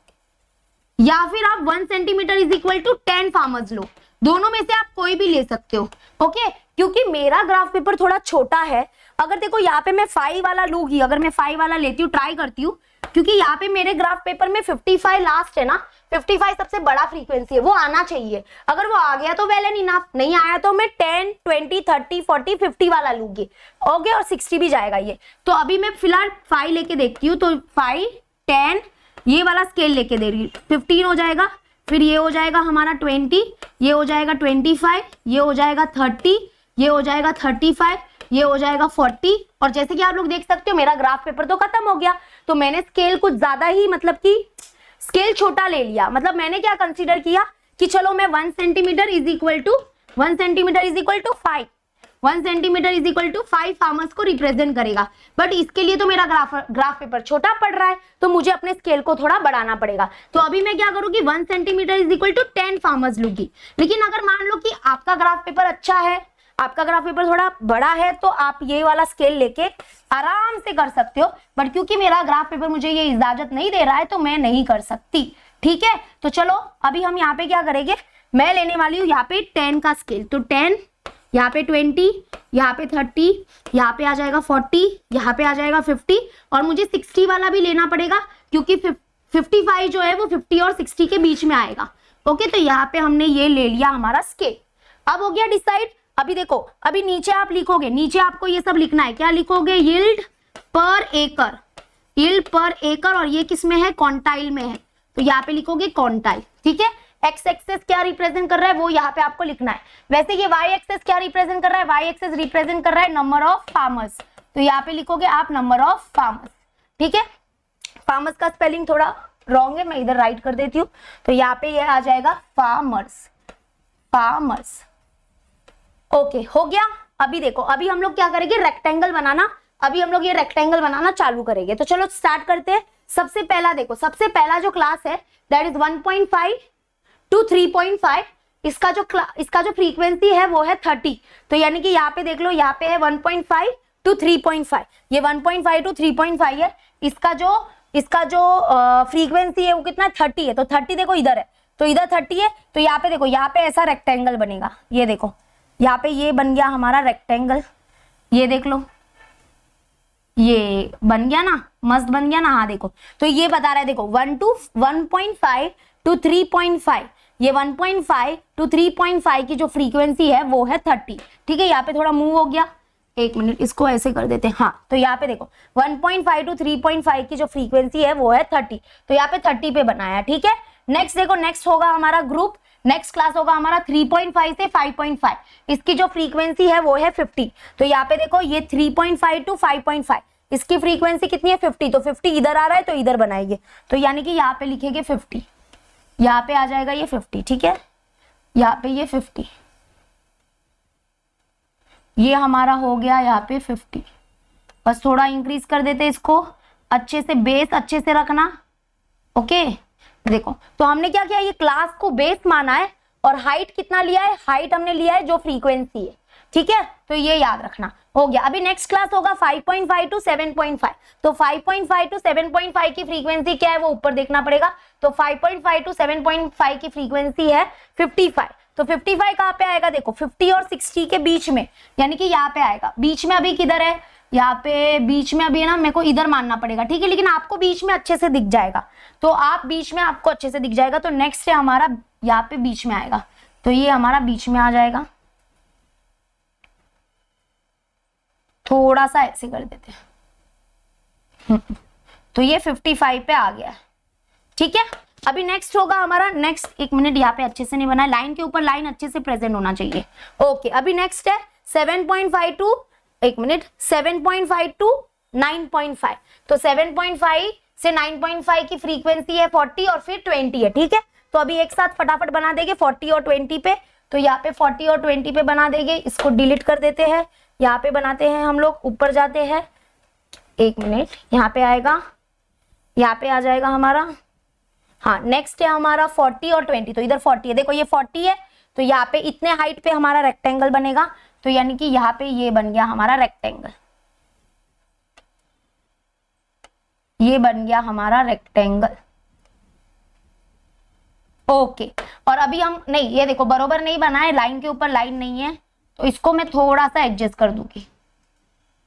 या फिर आप 1 centimetre is equal to 10 farmers लो, दोनों में से आप कोई भी ले सकते हो, ओके। क्योंकि मेरा ग्राफ पेपर थोड़ा छोटा है, अगर देखो यहाँ पे मैं 5 वाला लूंगी, अगर मैं 5 वाला लेती हूँ, ट्राई करती हूँ, क्योंकि यहाँ पे मेरे ग्राफ पेपर में 55 लास्ट है ना, 55 सबसे बड़ा फ्रीक्वेंसी है, वो आना चाहिए। अगर वो आ गया तो वेल एंड इनफ, नहीं आया तो मैं 10 20 30 40 50 वाला लूंगी, ओके, और 60 भी जाएगा ये। तो अभी मैं फिलहाल 5 लेके देखती हूँ, तो 5 10 ये वाला स्केल लेके दे रही हूँ, 15 हो जाएगा, फिर ये हो जाएगा हमारा 20, ये हो जाएगा 25, ये हो जाएगा 30, ये हो जाएगा 35, ये हो जाएगा 40। और जैसे कि आप लोग देख सकते हो मेरा ग्राफ पेपर तो खत्म हो गया। तो मैंने स्केल कुछ ज्यादा ही, मतलब कि स्केल छोटा ले लिया। मतलब मैंने क्या कंसीडर किया कि चलो मैं 1 centimetre is equal to 5, 1 centimetre is equal to 5 farmers को रिप्रेजेंट करेगा। बट इसके लिए तो मेरा ग्राफ पेपर छोटा पड़ रहा है, तो मुझे अपने स्केल को थोड़ा बढ़ाना पड़ेगा। तो अभी मैं क्या करूंगी, 1 centimetre is equal to 10 farmers लूंगी। लेकिन अगर मान लो कि आपका ग्राफ पेपर अच्छा है, आपका ग्राफ पेपर थोड़ा बड़ा है तो आप ये वाला स्केल लेके आराम से कर सकते हो, बट क्योंकि मेरा ग्राफ पेपर मुझे ये इजाजत नहीं दे रहा है तो मैं नहीं कर सकती। ठीक है, तो चलो अभी हम यहाँ पे क्या करेंगे, मैं लेने वाली हूँ यहाँ पे 10 का स्केल, तो 10, यहाँ पे 20, यहाँ पे 30, यहाँ पे आ जाएगा 40, यहाँ पे आ जाएगा 50, और मुझे 60 वाला भी लेना पड़ेगा क्योंकि 55 जो है वो 50 और 60 के बीच में आएगा। ओके, तो यहाँ पे हमने ये ले लिया हमारा स्केल। अब हो गया डिसाइड। अभी देखो, अभी नीचे आप लिखोगे, नीचे आपको ये सब लिखना है, क्या लिखोगे, यील्ड पर एकड़, यील्ड पर एकड़, और ये किस में है, क्वांटाइल में है, तो यहाँ पे लिखोगे क्वांटाइल। ठीक है, एक्स एक्सेस क्या रिप्रेजेंट कर रहा है वो यहाँ पे आपको लिखना है। वैसे ये वाई एक्सेस क्या रिप्रेजेंट कर रहा है, वाई एक्सेस रिप्रेजेंट कर रहा है नंबर ऑफ फार्मर्स, तो यहाँ पे लिखोगे आप नंबर ऑफ फार्मर्स। ठीक है, फार्मर्स का स्पेलिंग थोड़ा रॉन्ग है, मैं इधर राइट कर देती हूँ, तो यहाँ पे ये आ जाएगा फार्मर्स, फार्मर्स। ओके, हो गया। अभी देखो, अभी हम लोग क्या करेंगे, रेक्टेंगल बनाना, अभी हम लोग ये रेक्टेंगल बनाना चालू करेंगे। तो चलो स्टार्ट करते हैं। सबसे पहला देखो, सबसे पहला जो क्लास है दैट इज 1.5 to 3.5, इसका जो फ्रीक्वेंसी है वो है 30, तो यानी कि यहाँ पे देख लो, यहाँ पे है 1.5 to 3.5, ये 1.5 to 3.5 है। इसका जो फ्रीक्वेंसी है वो कितना, 30 है, तो 30 देखो इधर है, तो इधर 30 है, तो यहाँ पे देखो, यहाँ पे ऐसा रेक्टेंगल बनेगा, ये देखो यहाँ पे ये बन गया हमारा रेक्टेंगल, ये देख लो, ये बन गया ना, मस्त बन गया ना। हाँ देखो, तो ये बता रहा है, देखो 1.5 to 3.5, ये 1.5 to 3.5 की जो फ्रीक्वेंसी है वो है 30। ठीक है, यहाँ पे थोड़ा मूव हो गया, एक मिनट इसको ऐसे कर देते हैं। हाँ, तो यहाँ पे देखो 1.5 to 3.5 की जो फ्रीक्वेंसी है वो है 30, तो यहाँ पे 30 पे बनाया। ठीक है, नेक्स्ट देखो, नेक्स्ट होगा हमारा ग्रुप, नेक्स्ट क्लास होगा हमारा 3.5 से 5.5, इसकी जो फ्रीक्वेंसी है वो है 50, तो यहाँ पे देखो ये 3.5 to 5.5, इसकी फ्रीक्वेंसी कितनी है, 50, तो 50 इधर आ रहा है तो इधर बनाएंगे, तो यानी कि यहाँ पे लिखेंगे 50, यहाँ पे आ जाएगा ये 50। ठीक है, यहाँ पे ये 50, ये हमारा हो गया यहाँ पे 50, बस थोड़ा इंक्रीज कर देते इसको, अच्छे से बेस अच्छे से रखना। ओके, देखो तो हमने क्या किया, ये क्लास को बेस माना है, और हाइट कितना लिया है, हाइट हमने लिया है जो फ्रीक्वेंसी है। ठीक है, तो ये याद रखना, हो गया। अभी नेक्स्ट क्लास होगा 5.5 to 7.5, तो 5.5 to 7.5 की फ्रीक्वेंसी क्या है वो ऊपर देखना पड़ेगा, तो 5.5 to 7.5 की फ्रीक्वेंसी है 55, तो 55 कहाँ पे आएगा, देखो 50 और 60 के बीच में, यानी कि यहाँ पे आएगा। बीच में अभी किधर है, यहाँ पे बीच में अभी है ना, मेरे को इधर मानना पड़ेगा। ठीक है, लेकिन आपको बीच में अच्छे से दिख जाएगा, तो आप बीच में आपको अच्छे से दिख जाएगा, तो नेक्स्ट है हमारा यहाँ पे बीच में आएगा, तो ये हमारा बीच में आ जाएगा, थोड़ा सा ऐसे कर देते हैं, तो ये 55 पे आ गया है। ठीक है, अभी नेक्स्ट होगा हमारा, नेक्स्ट एक मिनट, यहाँ पे अच्छे से नहीं बना है, लाइन के ऊपर लाइन अच्छे से प्रेजेंट होना चाहिए। ओके, अभी नेक्स्ट है 7.5 टू, एक मिनट, 7.5 टू 9.5, तो 7.5 से 9.5 की फ्रीक्वेंसी है 40 और फिर 20 है। ठीक है, तो अभी एक साथ फटाफट बना देंगे 40 और 20 पे, तो यहाँ पे 40 और 20 पे बना देंगे, इसको डिलीट कर देते हैं, यहाँ पे बनाते हैं हम लोग, ऊपर जाते हैं, एक मिनट, यहाँ पे आएगा, यहाँ पे आ जाएगा हमारा, हाँ नेक्स्ट है हमारा 40 और 20, तो इधर 40 है, देखो ये 40 है, तो यहाँ पे इतने हाइट पे हमारा रेक्टेंगल बनेगा, तो यानी कि यहाँ पे ये बन गया हमारा रेक्टेंगल, ये बन गया हमारा रेक्टेंगल। ओके, और अभी हम नहीं, ये देखो बरोबर नहीं बना है, लाइन के ऊपर लाइन नहीं है, तो इसको मैं थोड़ा सा एडजस्ट कर दूंगी।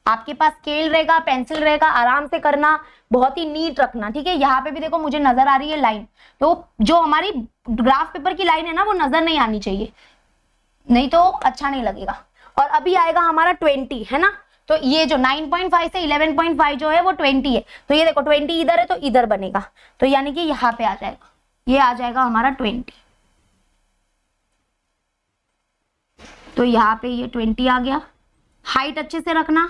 आपके पास स्केल रहेगा, पेंसिल रहेगा, आराम से करना, बहुत ही नीट रखना। ठीक है, यहाँ पे भी देखो मुझे नजर आ रही है लाइन, तो जो हमारी ग्राफ पेपर की लाइन है ना वो नजर नहीं आनी चाहिए, नहीं तो अच्छा नहीं लगेगा। और अभी आएगा हमारा 20, है ना, तो ये जो 9.5 से 11.5 जो है वो 20 है, तो ये देखो 20 इधर है तो इधर बनेगा, तो यानी कि यहाँ पे आ जाएगा, ये आ जाएगा हमारा 20, तो यहाँ पे ये 20 आ गया। हाइट अच्छे से रखना,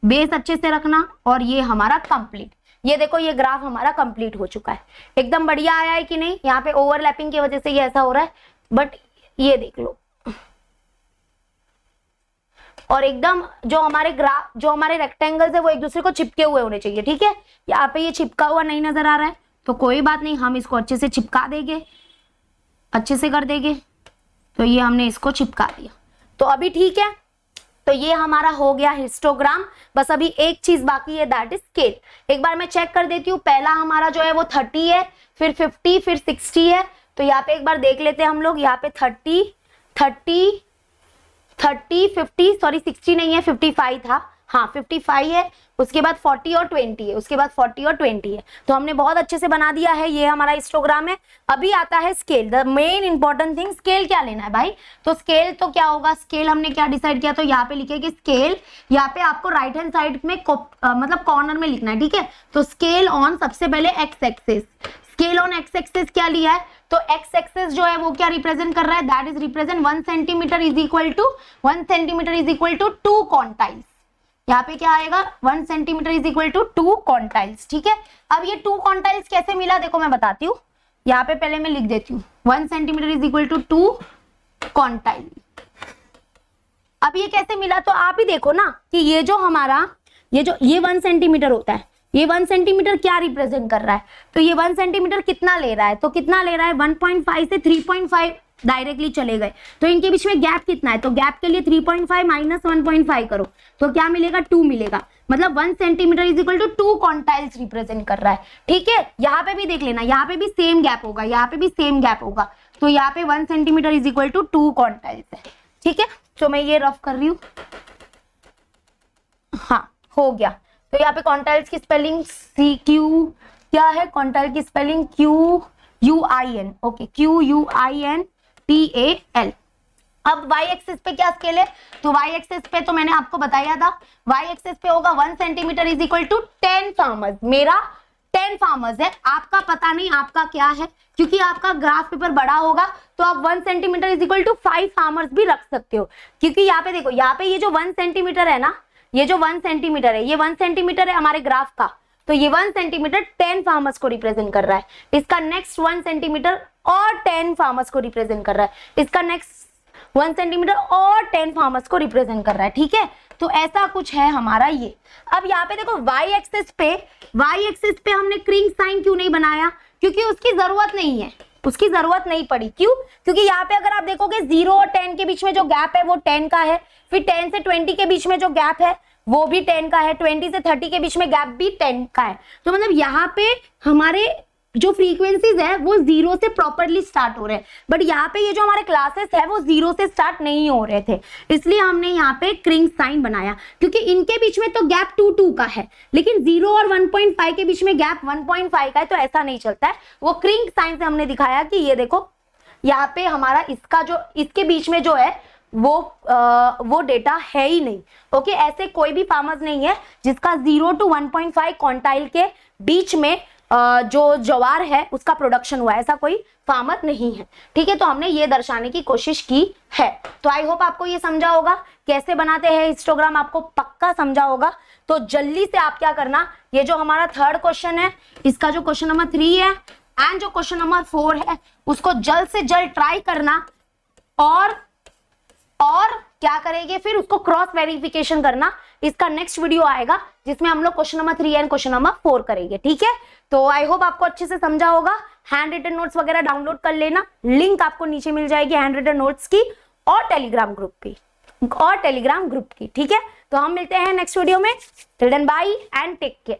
बेस अच्छे से रखना, और ये हमारा कंप्लीट। ये देखो ये ग्राफ हमारा कंप्लीट हो चुका है, एकदम बढ़िया आया है कि नहीं। यहाँ पे ओवरलैपिंग की वजह से ये ऐसा हो रहा है, बट ये देख लो, और एकदम जो हमारे रेक्टेंगल्स है वो एक दूसरे को चिपके हुए होने चाहिए। ठीक है, यहाँ पे ये चिपका हुआ नहीं नजर आ रहा है तो कोई बात नहीं, हम इसको अच्छे से चिपका देंगे, अच्छे से कर देंगे, तो ये हमने इसको चिपका दिया। तो अभी ठीक है, तो ये हमारा हो गया हिस्टोग्राम। बस अभी एक चीज बाकी है, दैट इज स्केल। एक बार मैं चेक कर देती हूँ, पहला हमारा जो है वो 30 है, फिर 50, फिर 60 है। तो यहाँ पे एक बार देख लेते हैं हम लोग, यहाँ पे 30, 50, सॉरी 60 नहीं है, 55 था, हाँ 55 है, उसके बाद 40 और 20 है, उसके बाद 40 और 20 है। तो हमने बहुत अच्छे से बना दिया है, ये हमारा हिस्टोग्राम है। अभी आता है scale, the main important thing, scale क्या लेना है भाई। तो स्केल तो क्या होगा, स्केल हमने क्या डिसाइड किया, तो यहाँ पे लिखे कि स्केल, यहाँ पे आपको राइट हैंड साइड में मतलब कॉर्नर में लिखना है, ठीक है। तो स्केल ऑन, सबसे पहले x axis, scale on x axis क्या लिया है, तो एक्स एक्सिस जो है वो क्या रिप्रेजेंट कर रहा है, that is represent 1 centimetre is equal to 2 quantiles. यहाँ पे क्या आएगा, 1 centimetre is equal to 2 quantiles, ठीक है। अब ये 2 क्वांटाइल्स कैसे मिला, देखो मैं बताती हूँ। यहाँ पे पहले मैं लिख देती हूँ 1 centimetre is equal to 2 quantile. अब ये कैसे मिला, तो आप ही देखो ना कि ये जो हमारा ये 1 सेंटीमीटर होता है, ये 1 सेंटीमीटर क्या रिप्रेजेंट कर रहा है, तो ये 1 सेंटीमीटर कितना ले रहा है, तो कितना ले रहा है 1.5 से 3.5 डायरेक्टली चले गए। तो इनके बीच में गैप कितना है, तो गैप के लिए 3.5 माइनस 1.5 करो तो क्या मिलेगा, 2 मिलेगा। मतलब 1 centimetre is equal to 2 quantiles represent कर रहा है, ठीक है। यहाँ पे भी देख लेना, यहाँ पे भी सेम गैप होगा, यहाँ पे भी सेम गैप होगा। तो यहाँ पे 1 centimetre is equal to 2 quantiles है, ठीक है। तो मैं ये रफ कर रही हूँ, हाँ हो गया। तो यहाँ पे क्वांटाइल्स की स्पेलिंग CQ क्या है, क्वांटाइल की स्पेलिंग QUIN, ओके QUINTAL। अब y एक्सिस पे क्या स्केल है, तो y एक्सिस पे तो मैंने आपको बताया था, y एक्सिस पे होगा 1 centimetre is equal to 10 farmers. मेरा 10 फार्मर्स है, आपका पता नहीं आपका क्या है, क्योंकि आपका ग्राफ पेपर बड़ा होगा तो आप 1 centimetre is equal to 5 farmers भी रख सकते हो। क्योंकि यहाँ पे देखो, यहाँ पे ये जो 1 सेंटीमीटर है ना, ये जो 1 सेंटीमीटर है, ये 1 सेंटीमीटर है हमारे ग्राफ का, तो ये 1 सेंटीमीटर 10 फार्मर्स को रिप्रेजेंट कर रहा है। इसका नेक्स्ट 1 सेंटीमीटर और 10 फार्मर्स को रिप्रेजेंट कर रहा है, इसका नेक्स्ट 1 सेंटीमीटर और 10 फार्मर्स को रिप्रेजेंट कर रहा है, ठीक है। तो ऐसा कुछ है हमारा ये। अब यहाँ पे देखो y एक्सिस पे हमने क्रिंग साइन क्यों नहीं बनाया, क्योंकि उसकी जरूरत नहीं है, उसकी जरूरत नहीं पड़ी। क्यों, क्योंकि यहाँ पे अगर आप देखोगे 0 और 10 के बीच में जो गैप है वो 10 का है, फिर 10 से 20 के बीच में जो गैप है वो भी 10 का है, 20 से 30 के बीच में गैप भी 10 का है। तो मतलब यहाँ पे हमारे जो फ्रीक्वेंसीज है वो 0 से प्रॉपरली स्टार्ट हो रहे हैं, बट यहाँ पे ये जो हमारे क्लासेस है वो 0 से स्टार्ट नहीं हो रहे थे, इसलिए हमने यहाँ पे क्रिंग साइन बनाया। क्योंकि इनके बीच में तो गैप 2 का है, लेकिन 0 और 1.5 के बीच में गैप 1.5 का है, तो ऐसा नहीं चलता है। वो क्रिंग साइन से हमने दिखाया कि ये देखो यहाँ पे हमारा इसका जो इसके बीच में जो है वो डेटा है ही नहीं, ओके। ऐसे कोई भी फार्मर्स नहीं है जिसका 0 to 1.5 क्वांटाइल के बीच में जो ज्वार है उसका प्रोडक्शन हुआ है, ऐसा कोई फार्मर नहीं है, ठीक है। तो हमने ये दर्शाने की कोशिश की है। तो आई होप आपको ये समझा होगा कैसे बनाते हैं हिस्टोग्राम, आपको पक्का समझा होगा। तो जल्दी से आप क्या करना, ये जो हमारा 3rd क्वेश्चन है, इसका जो क्वेश्चन नंबर 3 है एंड जो क्वेश्चन नंबर 4 है, उसको जल्द से जल्द ट्राई करना और क्या करेंगे, फिर उसको क्रॉस वेरिफिकेशन करना। इसका नेक्स्ट वीडियो आएगा जिसमें हम लोग question number 3 and question number 4 करेंगे, ठीक है। तो आई होप आपको अच्छे से समझा होगा। हैंड रिटन नोट्स वगैरह डाउनलोड कर लेना, लिंक आपको नीचे मिल जाएगी हैंड रिटन नोट्स की और टेलीग्राम ग्रुप की, ठीक है। तो हम मिलते हैं नेक्स्ट वीडियो में। Till then bye and take care.